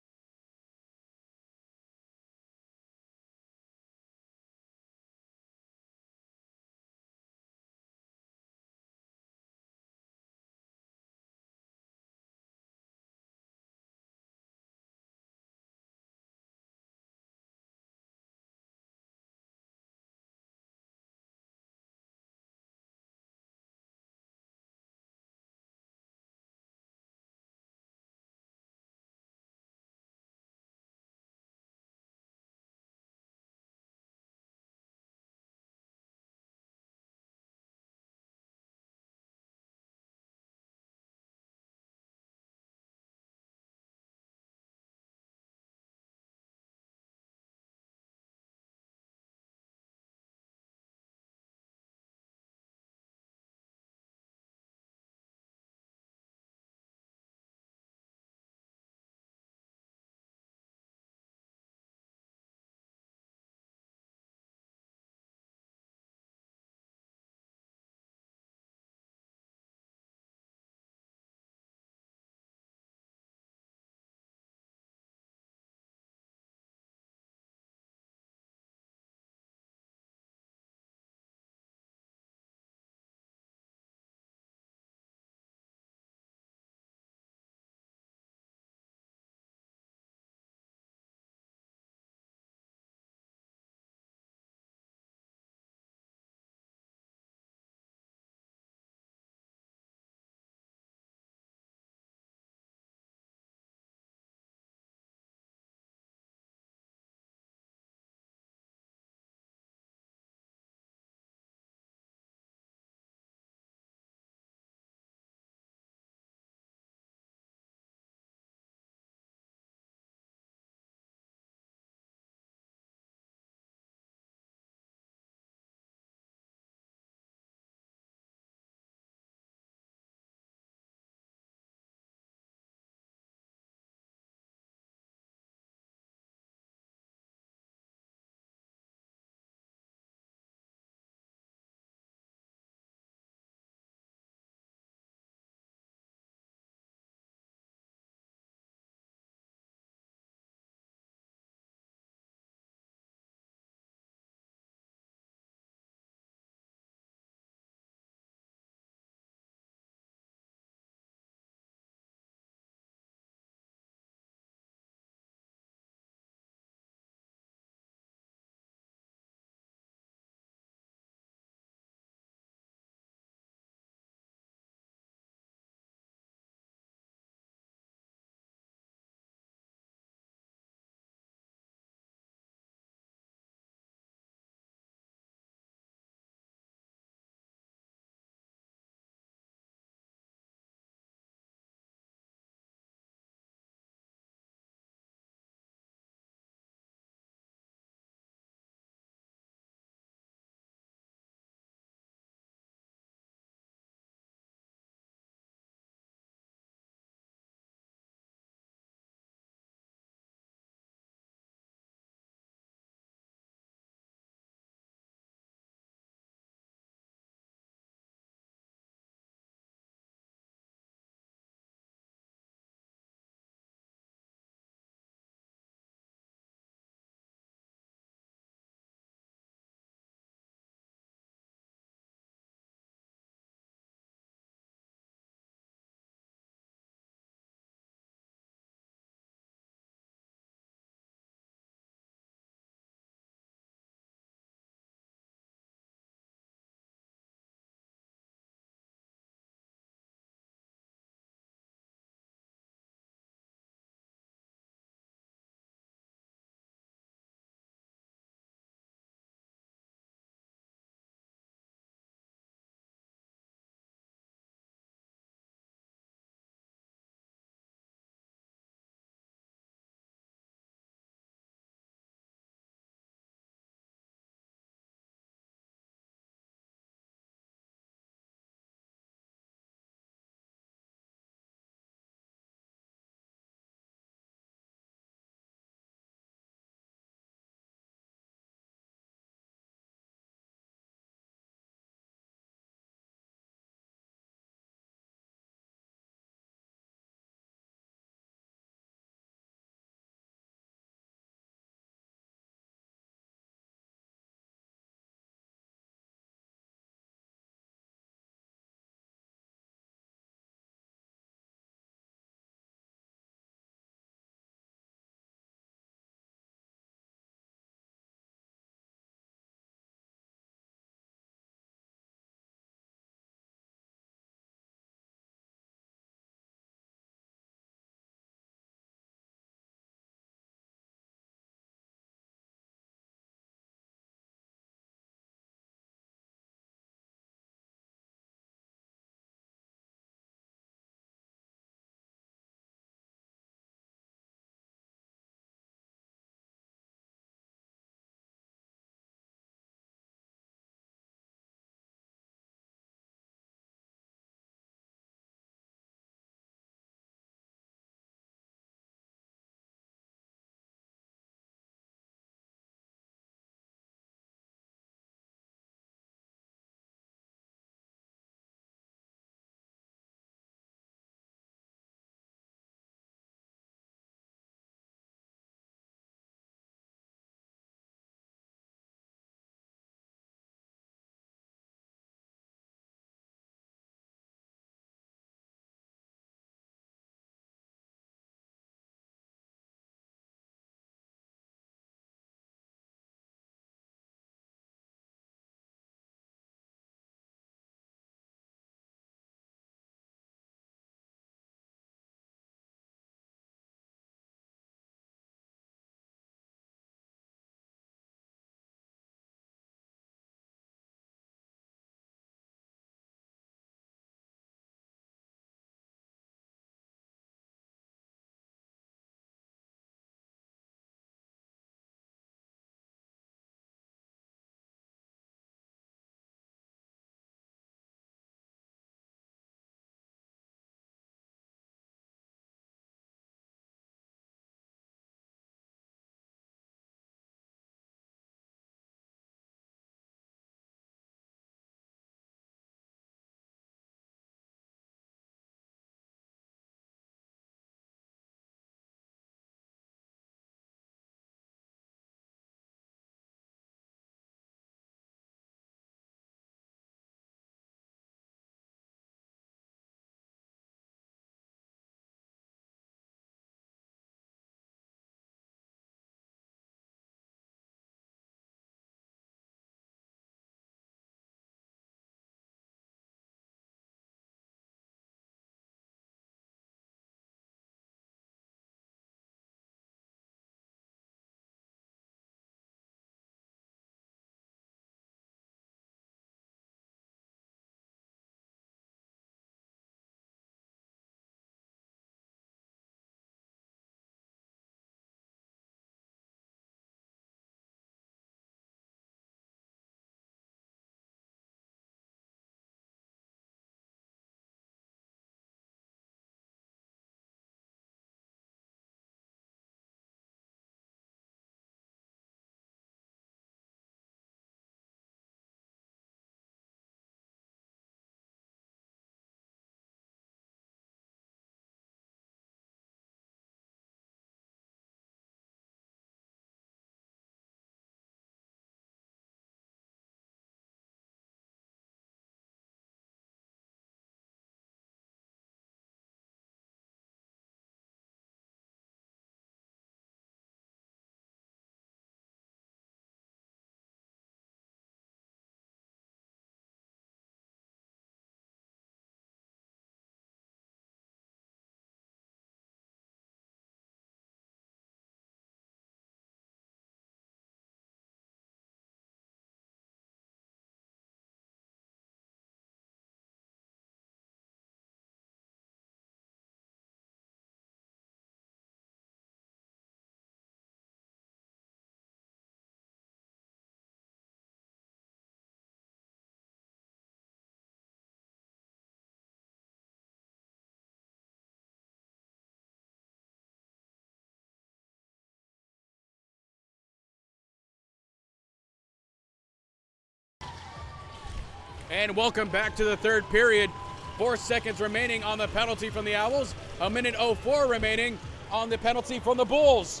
A: And welcome back to the third period. 4 seconds remaining on the penalty from the Owls. 1:04 remaining on the penalty from the Bulls.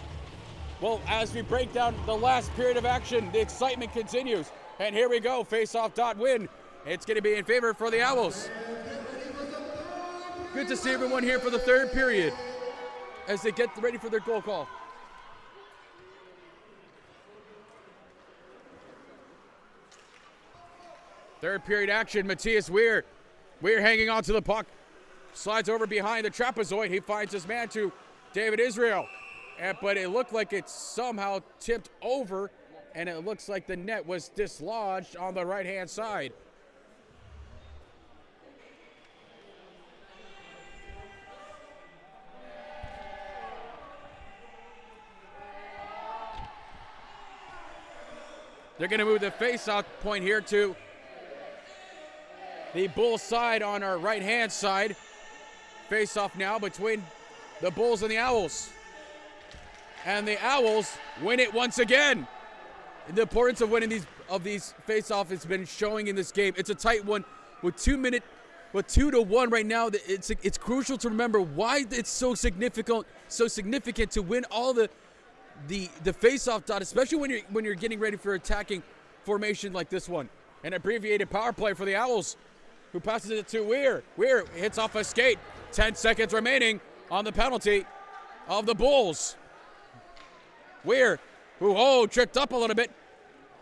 A: Well, as we break down the last period of action, the excitement continues. And here we go, face-off dot win. It's going to be in favor for the Owls. Good to see everyone here for the third period as they get ready for their goal call. Third period action, Matthias Weir. Weir hanging on to the puck. Slides over behind the trapezoid. He finds his man to David Israel. But it looked like it somehow tipped over, and it looks like the net was dislodged on the right-hand side. They're going to move the face-off point here to the Bulls side on our right-hand side. Face-off now between the Bulls and the Owls. And the Owls win it once again. The importance of winning these face-off has been showing in this game. It's a tight one with 2-1 right now. It's crucial to remember why it's so significant to win all the face-off dot, especially when you're getting ready for attacking formation like this one. An abbreviated power play for the Owls, who passes it to Weir. Weir hits off a skate. 10 seconds remaining on the penalty of the Bulls. Weir, who tripped up a little bit.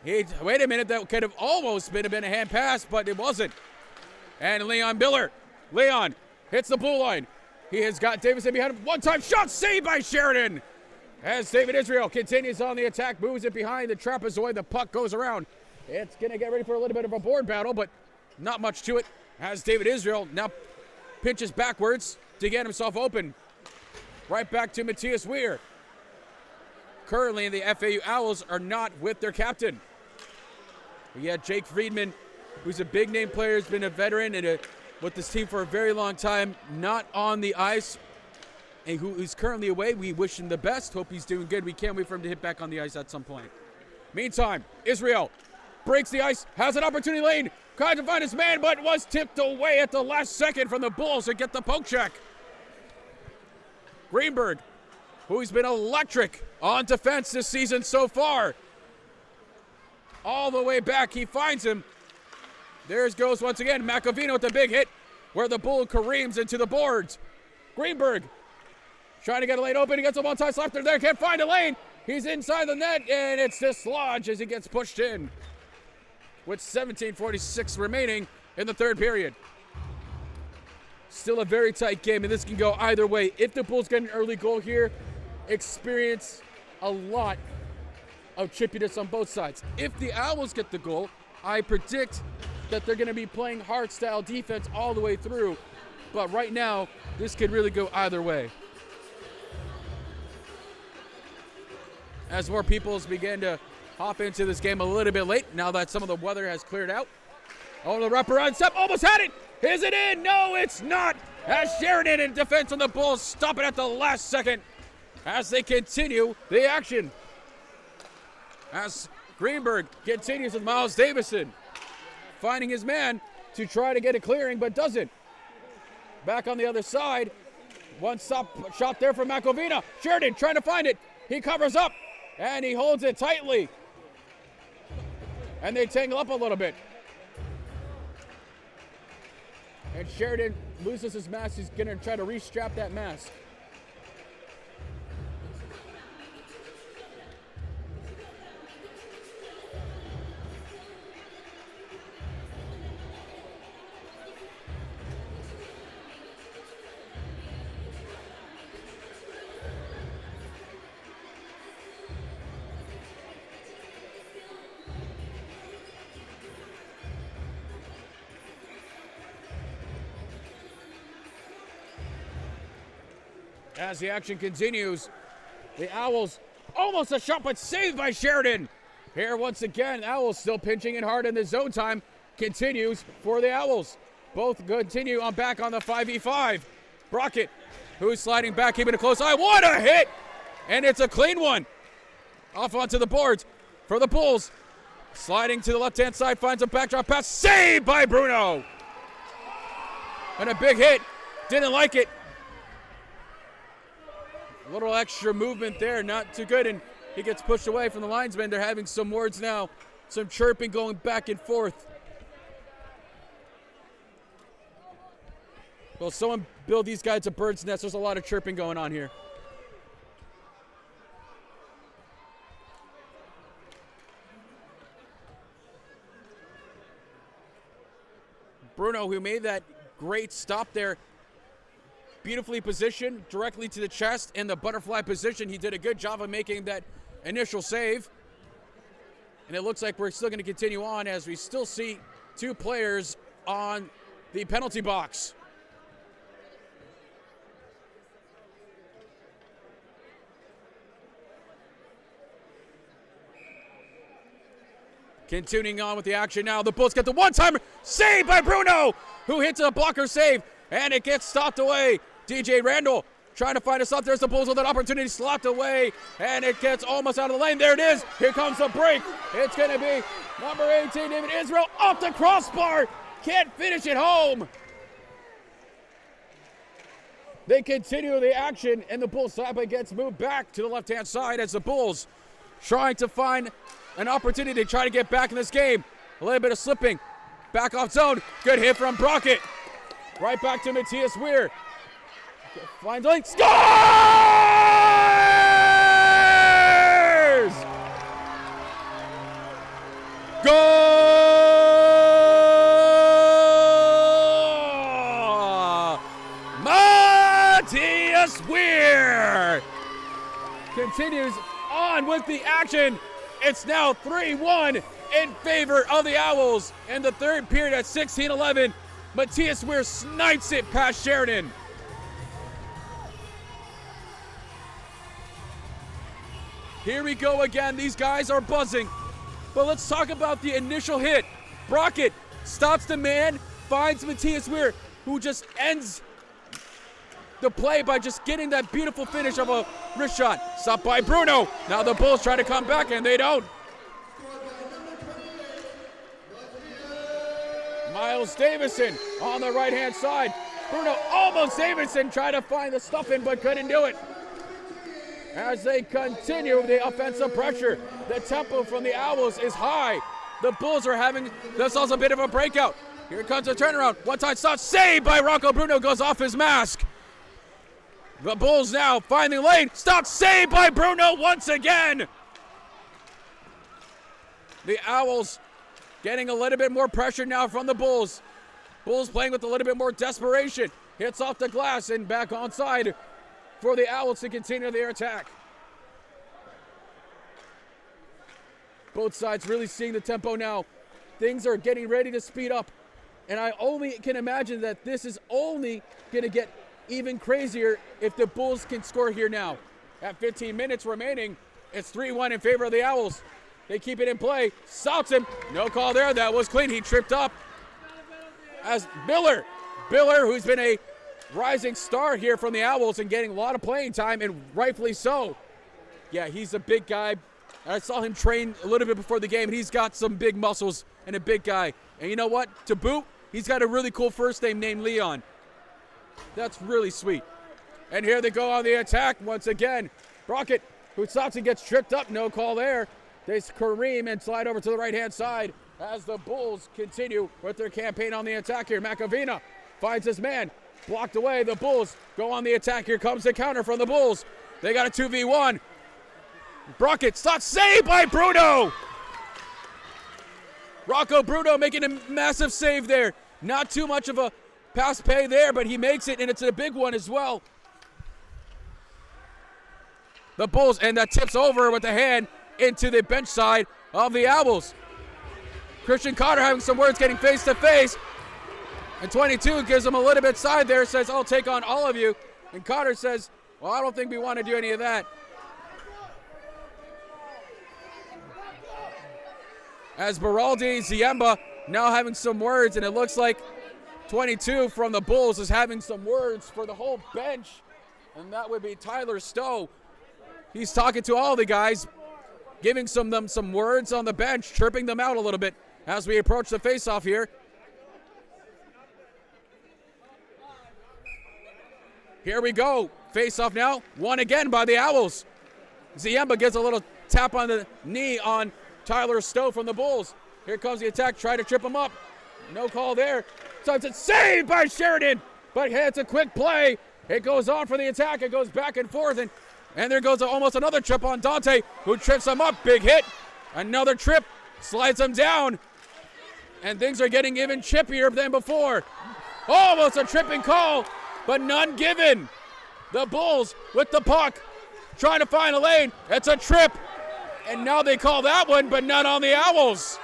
A: Wait a minute, that could have almost been a hand pass, but it wasn't. And Leon Biller. Leon hits the blue line. He has got Davison behind him. One-time shot saved by Sheridan. As David Israel continues on the attack, moves it behind the trapezoid. The puck goes around. It's going to get ready for a little bit of a board battle, but not much to it. As David Israel now pinches backwards to get himself open. Right back to Matthias Weir. Currently, the FAU Owls are not with their captain. We had Jake Friedman, who's a big-name player, has been a veteran and with this team for a very long time, not on the ice, and who is currently away. We wish him the best. Hope he's doing good. We can't wait for him to hit back on the ice at some point. Meantime, Israel breaks the ice, has an opportunity lane, tries to find his man, but was tipped away at the last second from the Bulls to get the poke check. Greenberg, who's been electric on defense this season so far. All the way back, he finds him. There goes once again Macavino with the big hit where the Bull careens into the boards. Greenberg trying to get a lane open. He gets a one-time slap there. Can't find a lane. He's inside the net, and it's dislodged as he gets pushed in. With 17:46 remaining in the third period. Still a very tight game, and this can go either way. If the Bulls get an early goal here, experience a lot of chippiness on both sides. If the Owls get the goal, I predict that they're going to be playing hard-style defense all the way through. But right now, this could really go either way. As more people begin to hop into this game a little bit late, now that some of the weather has cleared out. Oh, the wraparound step, almost had it! Is it in? No, it's not! As Sheridan in defense on the Bulls stop it at the last second as they continue the action. As Greenberg continues with Miles Davison, finding his man to try to get a clearing, but doesn't. Back on the other side, one stop shot there from Macovina. Sheridan trying to find it. He covers up, and he holds it tightly. And they tangle up a little bit. And Sheridan loses his mask. He's going to try to restrap that mask. As the action continues, the Owls almost a shot, but saved by Sheridan. Here once again, Owls still pinching in hard in the zone time. Continues for the Owls. Both continue on back on the 5v5. Brockett, who's sliding back, keeping a close eye. What a hit! And it's a clean one. Off onto the boards for the Bulls. Sliding to the left-hand side, finds a backdrop pass. Saved by Bruno. And a big hit. Didn't like it. A little extra movement there, not too good. And he gets pushed away from the linesman. They're having some words now. Some chirping going back and forth. Well, someone build these guys a bird's nest. There's a lot of chirping going on here. Bruno, who made that great stop there, beautifully positioned directly to the chest in the butterfly position. He did a good job of making that initial save. And it looks like we're still going to continue on as we still see two players on the penalty box. Continuing on with the action now. The Bulls get the one-timer. Saved by Bruno, who hits a blocker save. And it gets stopped away. DJ Randall trying to find us up. There's the Bulls with an opportunity slapped away. And it gets almost out of the lane. There it is. Here comes the break. It's going to be number 18, David Israel, off the crossbar. Can't finish it home. They continue the action, and the Bulls side gets moved back to the left-hand side as the Bulls trying to find an opportunity to try to get back in this game. A little bit of slipping. Back off zone. Good hit from Brockett. Right back to Matthias Weir. Finds lane. Scores! Goal! Matthias Weir continues on with the action. It's now 3-1 in favor of the Owls. In the third period at 16-11, Matthias Weir snipes it past Sheridan. Here we go again. These guys are buzzing. But let's talk about the initial hit. Brockett stops the man, finds Matthias Weir, who just ends the play by just getting that beautiful finish of a wrist shot. Stopped by Bruno. Now the Bulls try to come back, and they don't. Miles Davison on the right-hand side. Bruno almost Davison tried to find the stuff in, but couldn't do it. As they continue the offensive pressure, the tempo from the Owls is high. The Bulls are having themselves a bit of a breakout. Here comes a turnaround. One-time stop saved by Rocco Bruno, goes off his mask. The Bulls now find the lane. Stop saved by Bruno once again. The Owls getting a little bit more pressure now from the Bulls. Bulls playing with a little bit more desperation. Hits off the glass and back onside for the Owls to continue their attack. Both sides really seeing the tempo now. Things are getting ready to speed up. And I only can imagine that this is only going to get even crazier if the Bulls can score here now. At 15 minutes remaining, it's 3-1 in favor of the Owls. They keep it in play. Stops him. No call there. That was clean. He tripped up. As Miller, who's been a rising star here from the Owls and getting a lot of playing time, and rightfully so. Yeah, he's a big guy. I saw him train a little bit before the game, and he's got some big muscles and a big guy. And you know what? To boot, he's got a really cool first name named Leon. That's really sweet. And here they go on the attack once again. Brockett, who stops and gets tripped up. No call there. They Kareem and slide over to the right-hand side as the Bulls continue with their campaign on the attack here. Macavina finds his man. Blocked away. The Bulls go on the attack. Here comes the counter from the Bulls. They got a 2v1. Brockett stops, saved by Bruno. Rocco Bruno making a massive save there. Not too much of a pass pay there, but he makes it, and it's a big one as well. The Bulls, and that tips over with the hand into the bench side of the Owls. Christian Cotter having some words, getting face to face. And 22 gives him a little bit side there, says, I'll take on all of you. And Cotter says, well, I don't think we want to do any of that. As Baraldi Ziemba now having some words, and it looks like 22 from the Bulls is having some words for the whole bench, and that would be Tyler Stowe. He's talking to all the guys, giving them some words on the bench, chirping them out a little bit as we approach the face-off here. Here we go. Face-off now. Won again by the Owls. Ziemba gets a little tap on the knee on Tyler Stowe from the Bulls. Here comes the attack. Try to trip him up. No call there. So it's a save by Sheridan. But it's a quick play. It goes on for the attack. It goes back and forth. And there goes almost another trip on Dante, who trips him up. Big hit. Another trip. Slides him down. And things are getting even chippier than before. Almost a tripping call, but none given. The Bulls with the puck, trying to find a lane. It's a trip. And now they call that one, but none on the Owls.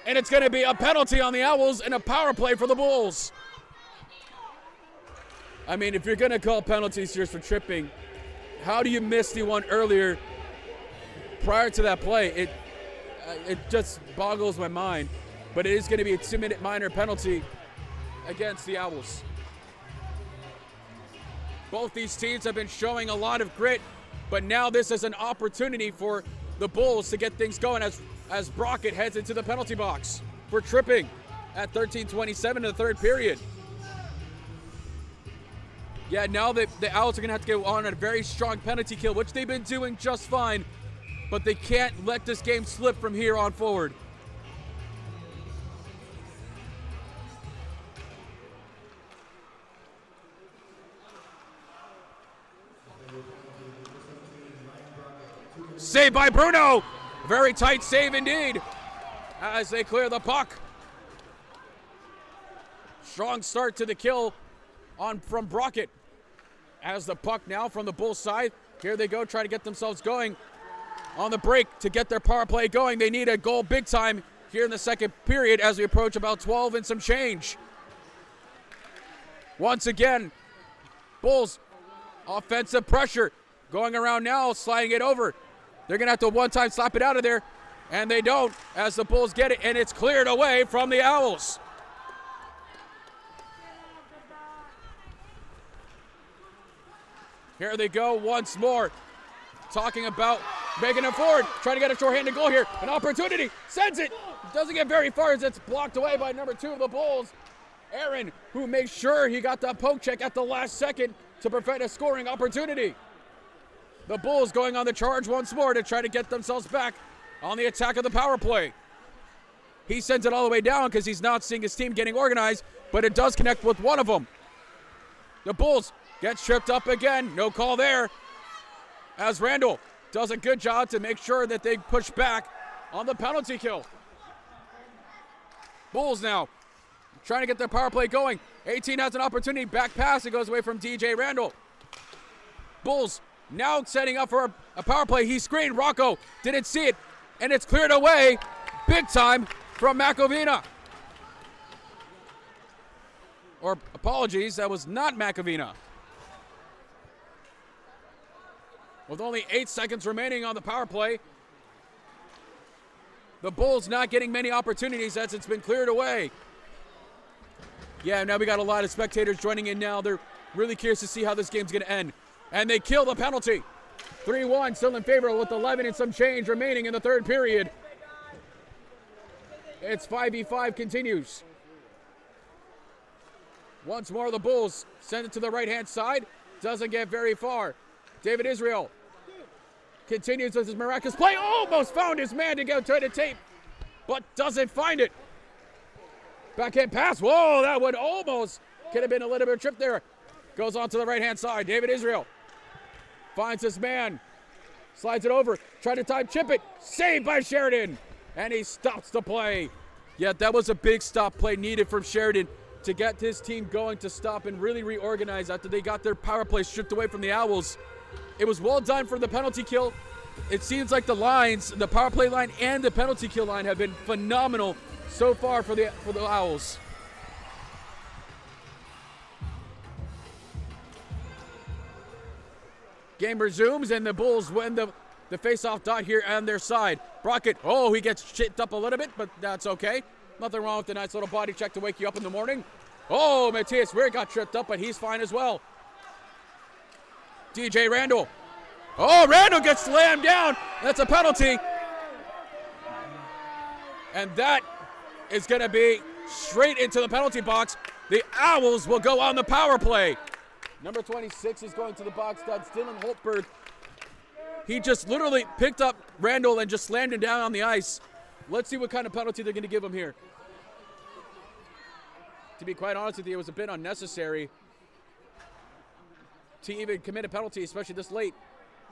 A: And it's going to be a penalty on the Owls and a power play for the Bulls. I mean, if you're going to call penalties here for tripping, how do you miss the one earlier prior to that play? It just boggles my mind. But it is going to be a 2-minute minor penalty against the Owls. Both these teams have been showing a lot of grit, but now this is an opportunity for the Bulls to get things going as Brockett heads into the penalty box for tripping at 13:27 in the third period. Yeah, now the Owls are going to have to go on a very strong penalty kill, which they've been doing just fine, but they can't let this game slip from here on forward. Save by Bruno. Very tight save indeed as they clear the puck. Strong start to the kill from Brockett. As the puck now from the Bulls side. Here they go, try to get themselves going on the break to get their power play going. They need a goal big time here in the second period as we approach about 12 and some change. Once again, Bulls offensive pressure going around now, sliding it over. They're going to have to one-time slap it out of there, and they don't as the Bulls get it, and it's cleared away from the Owls. Here they go once more, talking about making it forward, trying to get a shorthanded goal here. An opportunity, sends it, doesn't get very far as it's blocked away by number 2 of the Bulls, Aaron, who makes sure he got that poke check at the last second to prevent a scoring opportunity. The Bulls going on the charge once more to try to get themselves back on the attack of the power play. He sends it all the way down because he's not seeing his team getting organized, but it does connect with one of them. The Bulls gets tripped up again. No call there. As Randall does a good job to make sure that they push back on the penalty kill. Bulls now trying to get their power play going. 18 has an opportunity. Back pass. It goes away from DJ Randall. Bulls now setting up for a power play. He screened. Rocco didn't see it. And it's cleared away big time from Macovina. Or apologies, that was not Macovina. With only 8 seconds remaining on the power play, the Bulls not getting many opportunities as it's been cleared away. Yeah, now we got a lot of spectators joining in now. They're really curious to see how this game's going to end. And they kill the penalty. 3-1 still in favor with 11 and some change remaining in the third period. It's 5v5 continues. Once more the Bulls send it to the right-hand side. Doesn't get very far. David Israel continues with his miraculous play. Almost found his man to go to the tape, but doesn't find it. Backhand pass. Whoa, that would almost could have been a little bit of a trip there. Goes on to the right-hand side. David Israel finds his man. Slides it over. Try to time chip it. Saved by Sheridan. And he stops the play. Yeah, that was a big stop play needed from Sheridan to get his team going to stop and really reorganize after they got their power play stripped away from the Owls. It was well done for the penalty kill. It seems like the lines, the power play line and the penalty kill line have been phenomenal so far for the Owls. Game resumes and the Bulls win the face-off dot here on their side. Brockett, he gets chipped up a little bit, but that's okay. Nothing wrong with a nice little body check to wake you up in the morning. Matthias Weir got tripped up, but he's fine as well. DJ Randall Oh, Randall gets slammed down. That's a penalty. And that is going to be straight into the penalty box. The Owls will go on the power play. Number 26 is going to the box. That's Dylan Holtberg. He just literally picked up Randall and just slammed him down on the ice. Let's see what kind of penalty they're going to give him here. To be quite honest with you, it was a bit unnecessary to even commit a penalty, especially this late.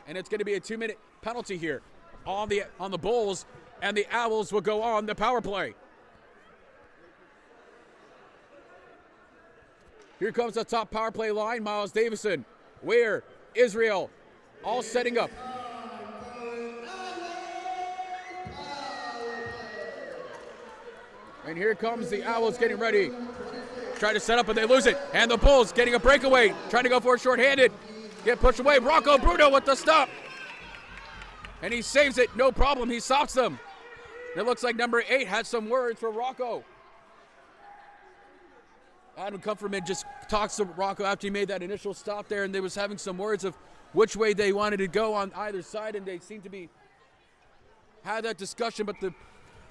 A: And it's going to be a 2-minute penalty here on the Bulls, and the Owls will go on the power play. Here comes the top power play line. Miles Davison, Weir, Israel, all setting up. And here comes the Owls getting ready. Try to set up, but they lose it. And the Bulls getting a breakaway, trying to go for it short-handed. Get pushed away. Rocco Bruno with the stop. And he saves it. No problem. He stops them. It looks like number 8 had some words for Rocco. Adam Kupferman just talks to Rocco after he made that initial stop there, and they was having some words of which way they wanted to go on either side, and they seem to be had that discussion, but the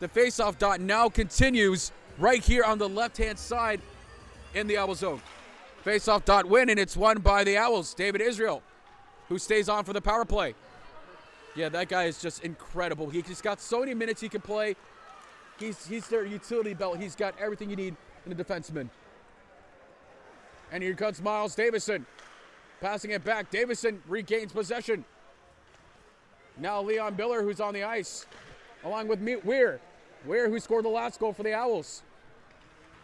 A: face-off dot now continues right here on the left-hand side in the Owl zone. Face-off dot win, and it's won by the Owls. David Israel, who stays on for the power play. Yeah, that guy is just incredible. He's got so many minutes he can play. He's their utility belt. He's got everything you need in a defenseman. And here comes Miles Davison. Passing it back. Davison regains possession. Now Leon Biller, who's on the ice, along with Weir. Weir, who scored the last goal for the Owls.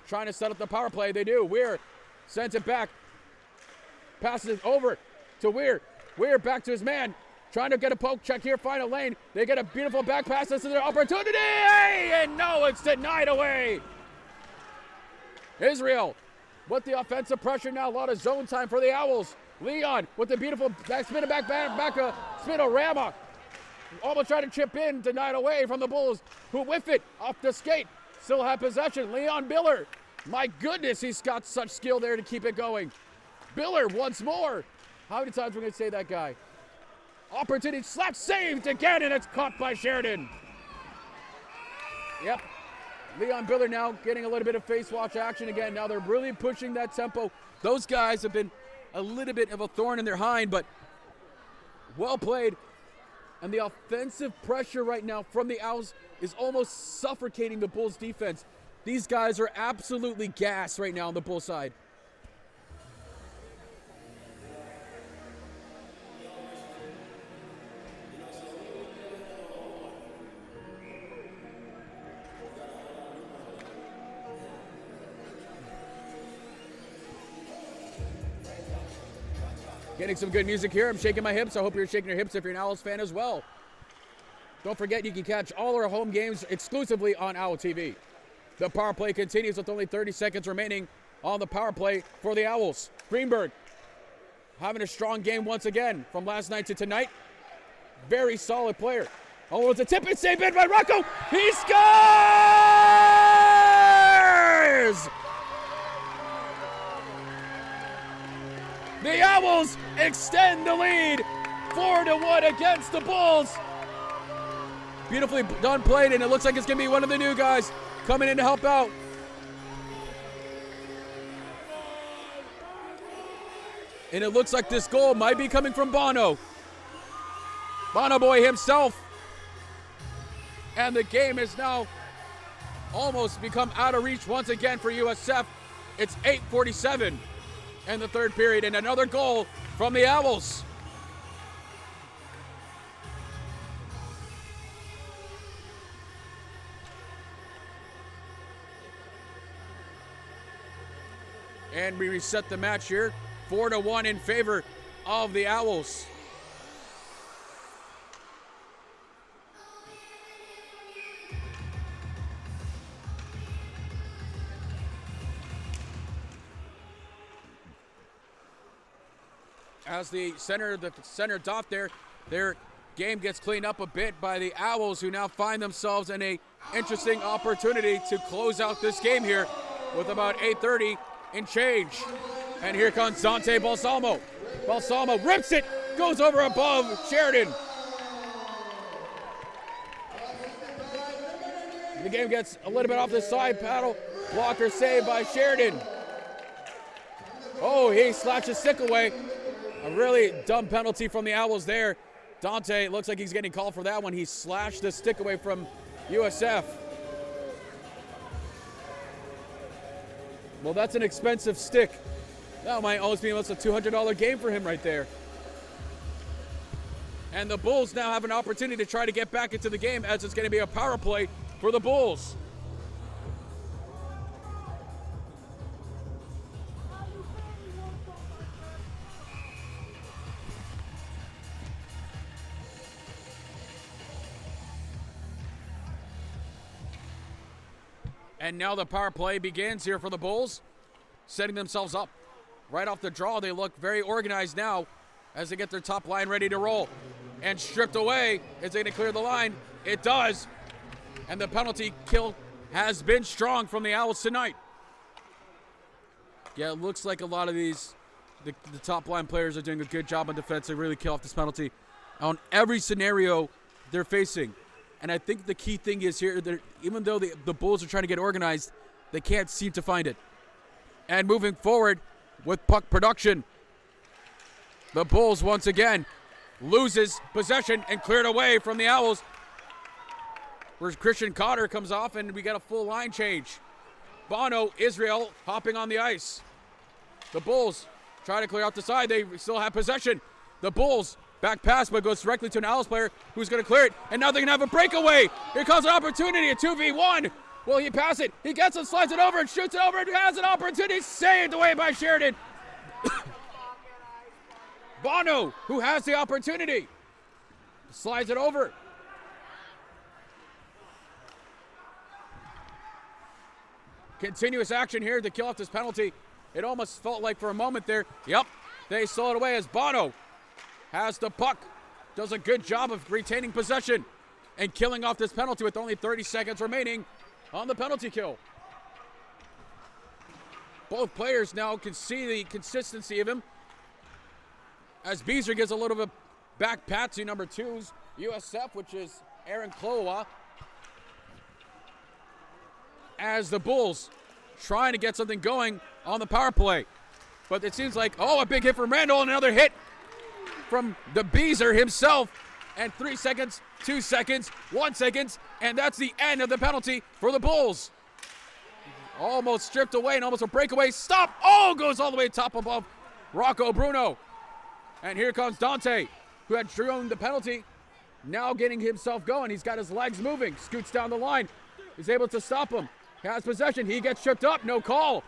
A: Trying to set up the power play. They do. Weir sends it back. Passes it over to Weir. Weir back to his man. Trying to get a poke check here. Find a lane. They get a beautiful back pass. This is their opportunity. And no, it's denied away. Israel with the offensive pressure now. A lot of zone time for the Owls. Leon with the beautiful spinorama. Almost trying to chip in. Denied away from the Bulls, who whiff it off the skate. Still have possession. Leon Biller. My goodness, he's got such skill there to keep it going. Biller once more. How many times are we going to say that guy? Opportunity, slap saved again, and it's caught by Sheridan. Yep. Leon Biller now getting a little bit of face watch action again. Now they're really pushing that tempo. Those guys have been a little bit of a thorn in their hind, but well played. And the offensive pressure right now from the Owls is almost suffocating the Bulls defense. These guys are absolutely gassed right now on the Bulls side. Getting some good music here. I'm shaking my hips. I hope you're shaking your hips if you're an Owls fan as well. Don't forget, you can catch all our home games exclusively on Owl TV. The power play continues with only 30 seconds remaining on the power play for the Owls. Greenberg having a strong game once again from last night to tonight. Very solid player. Oh, it's a tip and save in by Rocco. He scores! The Owls extend the lead 4-1 against the Bulls. Beautifully done played, and it looks like it's going to be one of the new guys coming in to help out. And it looks like this goal might be coming from Bono. Bono Boy himself. And the game has now almost become out of reach once again for USF. It's 8:47 in the third period, and another goal from the Owls. And we reset the match here, 4-1 in favor of the Owls. As the center dot there, their game gets cleaned up a bit by the Owls, who now find themselves in a interesting opportunity to close out this game here with about 8:30 in change. And here comes Dante Balsamo. Balsamo rips it, goes over above Sheridan. The game gets a little bit off the side paddle. Blocker saved by Sheridan. Oh, he slashed his stick away. A really dumb penalty from the Owls there. Dante looks like he's getting called for that one. He slashed the stick away from USF. Well, that's an expensive stick. That might almost be almost a $200 game for him right there. And the Bulls now have an opportunity to try to get back into the game, as it's going to be a power play for the Bulls. And now the power play begins here for the Bulls, setting themselves up. Right off the draw, they look very organized now as they get their top line ready to roll. And stripped away. Is it going to clear the line? It does. And the penalty kill has been strong from the Owls tonight. Yeah, it looks like a lot of these, the top line players are doing a good job on defense to really kill off this penalty on every scenario they're facing. And I think the key thing is here that even though the Bulls are trying to get organized, they can't seem to find it. And moving forward with puck production, the Bulls once again loses possession and cleared away from the Owls. Where Christian Cotter comes off and we got a full line change. Bono, Israel hopping on the ice. The Bulls try to clear out the side. They still have possession. The Bulls back pass, but goes directly to an Owls player who's going to clear it. And now they're going to have a breakaway. Here comes an opportunity, a 2v1. Will he pass it? He gets it, slides it over, and shoots it over, and has an opportunity. Saved away by Sheridan. Bono, who has the opportunity, slides it over. Continuous action here to kill off this penalty. It almost felt like for a moment there. Yep, they stole it away as Bono has the puck. Does a good job of retaining possession and killing off this penalty with only 30 seconds remaining on the penalty kill. Both players now can see the consistency of him as Beezer gives a little bit back pat to number 2's USF, which is Aaron Klowa. As the Bulls trying to get something going on the power play. But it seems like, a big hit from Randall, and another hit from the Beezer himself. And 3 seconds, 2 seconds, 1 second, and that's the end of the penalty for the Bulls. Almost stripped away and almost a breakaway. Stop! Goes all the way top above Rocco Bruno. And here comes Dante, who had thrown the penalty, now getting himself going. He's got his legs moving, scoots down the line. He's able to stop him. He has possession. He gets tripped up. No call.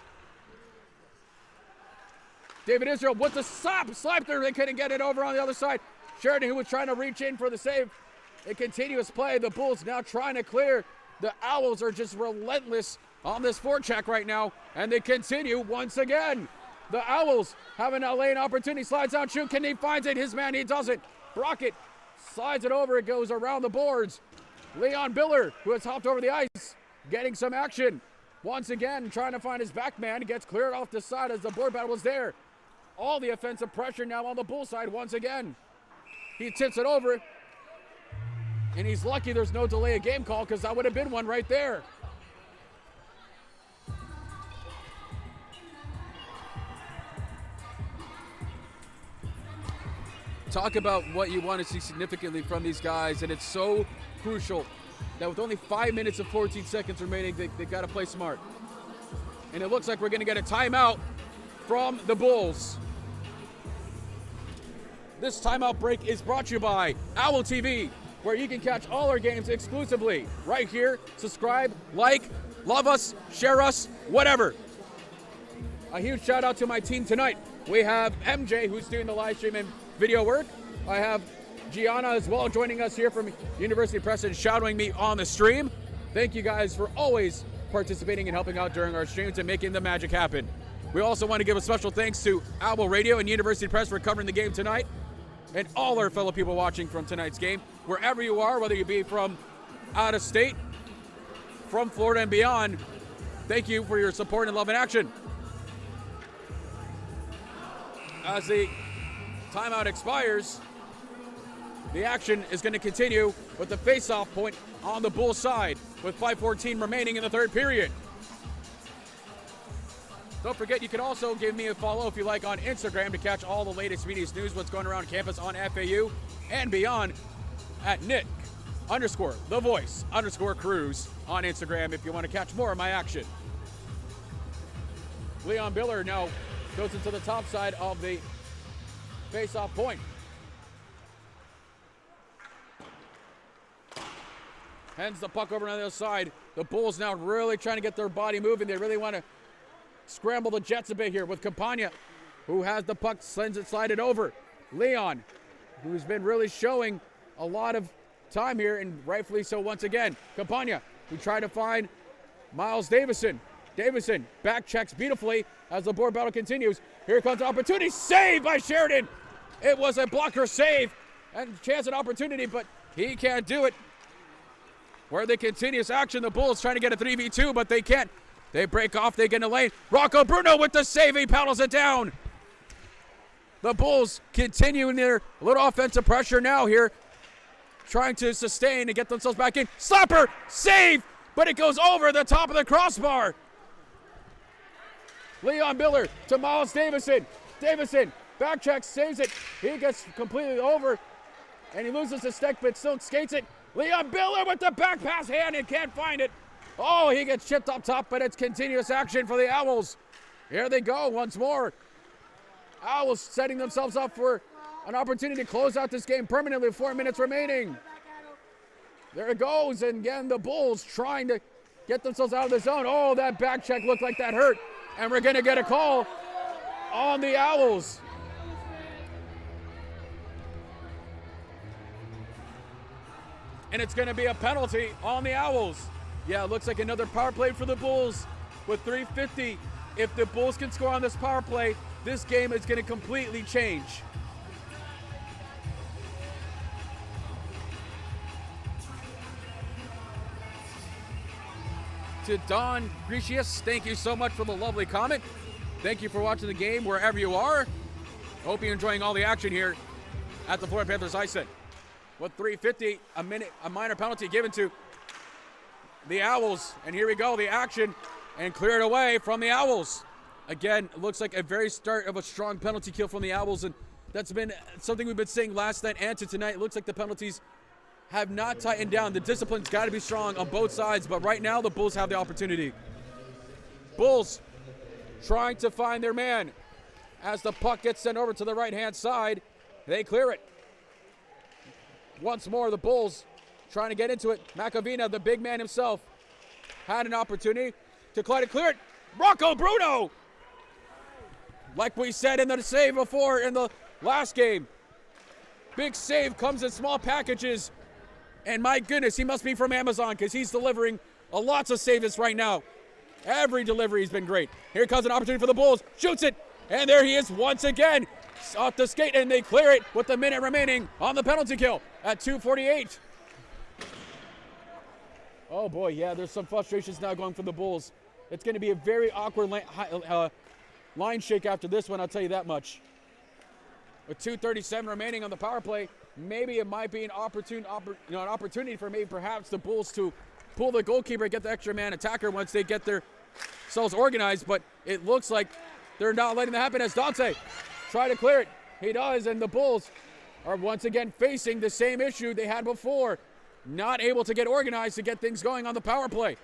A: David Israel with the slap there. They couldn't get it over on the other side. Sheridan, who was trying to reach in for the save. A continuous play. The Bulls now trying to clear. The Owls are just relentless on this forecheck right now. And they continue once again. The Owls have an lane opportunity. Slides down, shoot. Can he finds it? His man, he doesn't. Brockett slides it over. It goes around the boards. Leon Biller, who has hopped over the ice, getting some action. Once again, trying to find his back man. He gets cleared off the side as the board battle was there. All the offensive pressure now on the Bull side once again. He tips it over. And he's lucky there's no delay of game call, because that would have been one right there. Talk about what you want to see significantly from these guys, and it's so crucial that with only 5 minutes and 14 seconds remaining, they got to play smart. And it looks like we're going to get a timeout from the Bulls. This timeout break is brought to you by Owl TV, where you can catch all our games exclusively right here. Subscribe, like, love us, share us, whatever. A huge shout out to my team tonight. We have MJ, who's doing the live stream and video work. I have Gianna as well joining us here from University Press and shadowing me on the stream. Thank you guys for always participating and helping out during our streams and making the magic happen. We also want to give a special thanks to Owl Radio and University Press for covering the game tonight, and all our fellow people watching from tonight's game, wherever you are, whether you be from out of state, from Florida and beyond. Thank you for your support and love and action. As the timeout expires, the action is going to continue with the face-off point on the Bulls side with 5:14 remaining in the third period. Don't forget, you can also give me a follow if you like on Instagram to catch all the latest media news, what's going around campus on FAU and beyond at Nick_the_voice_Cruz on Instagram if you want to catch more of my action. Leon Biller now goes into the top side of the face-off point. Hands the puck over on the other side. The Bulls now really trying to get their body moving. They really want to scramble the Jets a bit here with Campagna, who has the puck, sends it, slide it over. Leon, who's been really showing a lot of time here, and rightfully so once again. Campagna, who tried to find Miles Davison. Davison back checks beautifully as the board battle continues. Here comes the opportunity. Save by Sheridan. It was a blocker save and chance and opportunity, but he can't do it. Where the continuous action, the Bulls trying to get a 3v2, but they can't. They break off, they get in the lane. Rocco Bruno with the save, he paddles it down. The Bulls continuing their little offensive pressure now here, trying to sustain and get themselves back in. Slapper, save, but it goes over the top of the crossbar. Leon Biller to Miles Davison. Davison, back check, saves it. He gets completely over, and he loses the stick, but still skates it. Leon Biller with the back pass hand and can't find it. Oh, he gets chipped up top, but it's continuous action for the Owls. Here they go once more. Owls setting themselves up for an opportunity to close out this game permanently with 4 minutes remaining. There it goes, and again, the Bulls trying to get themselves out of the zone. Oh, that back check looked like that hurt, and we're going to get a call on the Owls. And it's going to be a penalty on the Owls. Yeah, it looks like another power play for the Bulls with 3:50. If the Bulls can score on this power play, this game is going to completely change. To Don Grecius, thank you so much for the lovely comment. Thank you for watching the game wherever you are. Hope you're enjoying all the action here at the Florida Panthers Ice Center. With 3:50, a minor penalty given to the Owls, and here we go, the action, and cleared away from the Owls. Again, it looks like a very start of a strong penalty kill from the Owls, and that's been something we've been saying last night and to tonight. It looks like the penalties have not tightened down. The discipline's got to be strong on both sides, but right now the Bulls have the opportunity. Bulls trying to find their man. As the puck gets sent over to the right-hand side, they clear it. Once more, the Bulls trying to get into it. Macavina, the big man himself, had an opportunity to try to clear it. Rocco Bruno! Like we said in the save before in the last game, big save comes in small packages. And my goodness, he must be from Amazon because he's delivering lots of saves right now. Every delivery has been great. Here comes an opportunity for the Bulls. Shoots it, and there he is once again. Off the skate, and they clear it with a minute remaining on the penalty kill at 2:48. Oh boy, yeah, there's some frustrations now going for the Bulls. It's going to be a very awkward line shake after this one, I'll tell you that much. With 2:37 remaining on the power play, maybe it might be an opportunity for maybe perhaps the Bulls to pull the goalkeeper, get the extra man attacker once they get themselves organized, but it looks like they're not letting that happen as Dante try to clear it. He does, and the Bulls are once again facing the same issue they had before. Not able to get organized to get things going on the power play.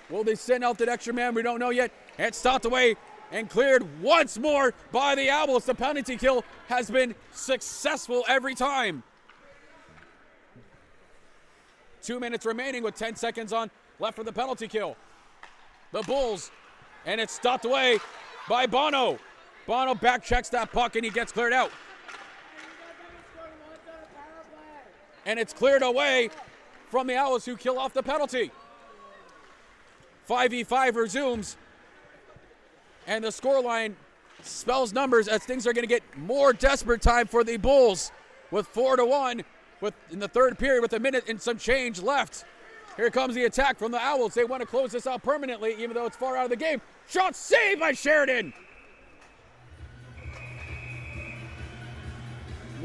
A: Will they send out that extra man? We don't know yet. It's stopped away and cleared once more by the Owls. The penalty kill has been successful every time. 2 minutes remaining with 10 seconds left for the penalty kill. The Bulls, and it's stopped away by Bono. Bono back checks that puck and he gets cleared out. And it's cleared away from the Owls, who kill off the penalty. 5v5 resumes. And the scoreline spells numbers as things are going to get more desperate time for the Bulls. With 4-1 in the third period with a minute and some change left. Here comes the attack from the Owls. They want to close this out permanently, even though it's far out of the game. Shot saved by Sheridan.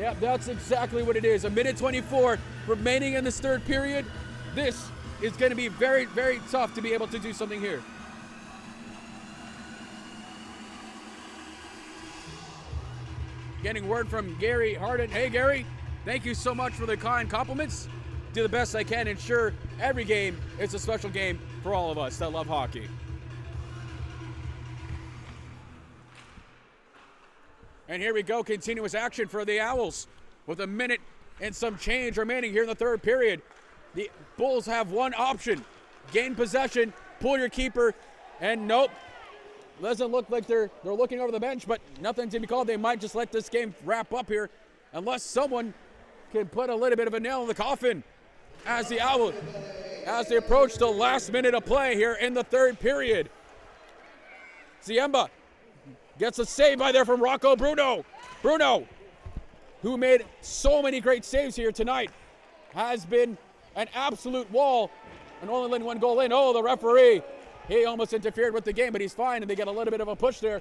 A: Yeah, that's exactly what it is. 1:24 remaining in this third period. This is going to be very, very tough to be able to do something here. Getting word from Gary Harden. Hey, Gary, thank you so much for the kind compliments. Do the best I can. Ensure every game is a special game for all of us that love hockey. And here we go, continuous action for the Owls with a minute and some change remaining here in the third period. The Bulls have one option: gain possession, pull your keeper, and nope. Doesn't look like they're looking over the bench, but nothing to be called. They might just let this game wrap up here unless someone can put a little bit of a nail in the coffin as the Owls, as they approach the last minute of play here in the third period. Ziemba gets a save by there from Rocco Bruno. Bruno, who made so many great saves here tonight, has been an absolute wall and only letting one goal in. Oh, the referee, he almost interfered with the game, but he's fine, and they get a little bit of a push there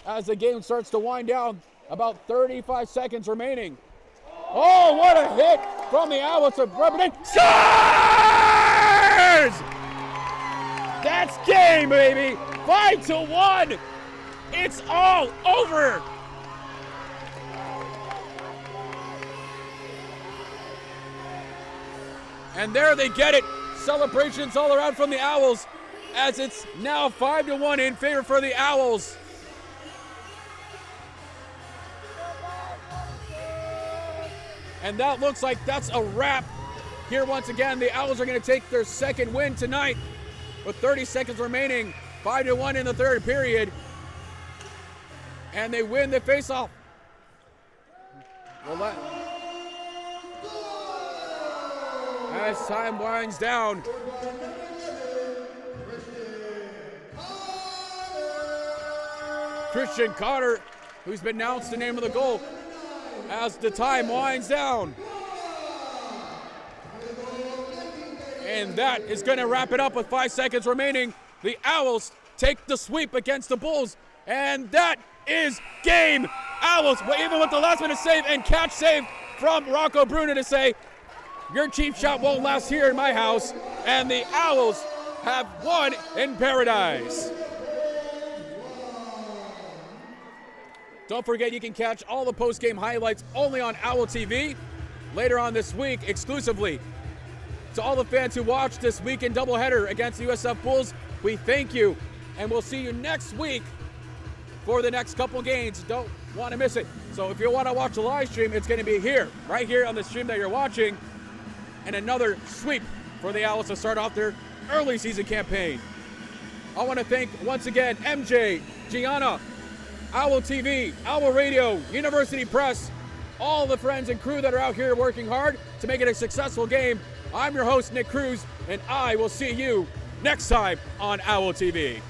A: as the game starts to wind down. About 35 seconds remaining. Oh, what a hit from the Owls to rub it in. Scores! That's game, baby. 5-1. It's all over. And there they get it. Celebrations all around from the Owls as it's now 5-1 in favor for the Owls. And that looks like that's a wrap. Here once again, the Owls are going to take their second win tonight with 30 seconds remaining. 5-1 in the third period. And they win the faceoff. As time winds down. Christian Connor, who's been announced the name of the goal as the time winds down. And that is going to wrap it up with 5 seconds remaining. The Owls take the sweep against the Bulls, and that is game. Owls, even with the last minute save and catch save from Rocco Bruno to say, your cheap shot won't last here in my house, and the Owls have won in paradise. Don't forget, you can catch all the post-game highlights only on Owl TV later on this week exclusively. To all the fans who watched this weekend doubleheader against the USF Bulls, we thank you, and we'll see you next week for the next couple games. Don't want to miss it. So if you want to watch the live stream, it's going to be here, right here on the stream that you're watching, and another sweep for the Owls to start off their early season campaign. I want to thank once again MJ, Gianna, Owl TV, Owl Radio, University Press, all the friends and crew that are out here working hard to make it a successful game. I'm your host, Nick Cruz, and I will see you next time on Owl TV.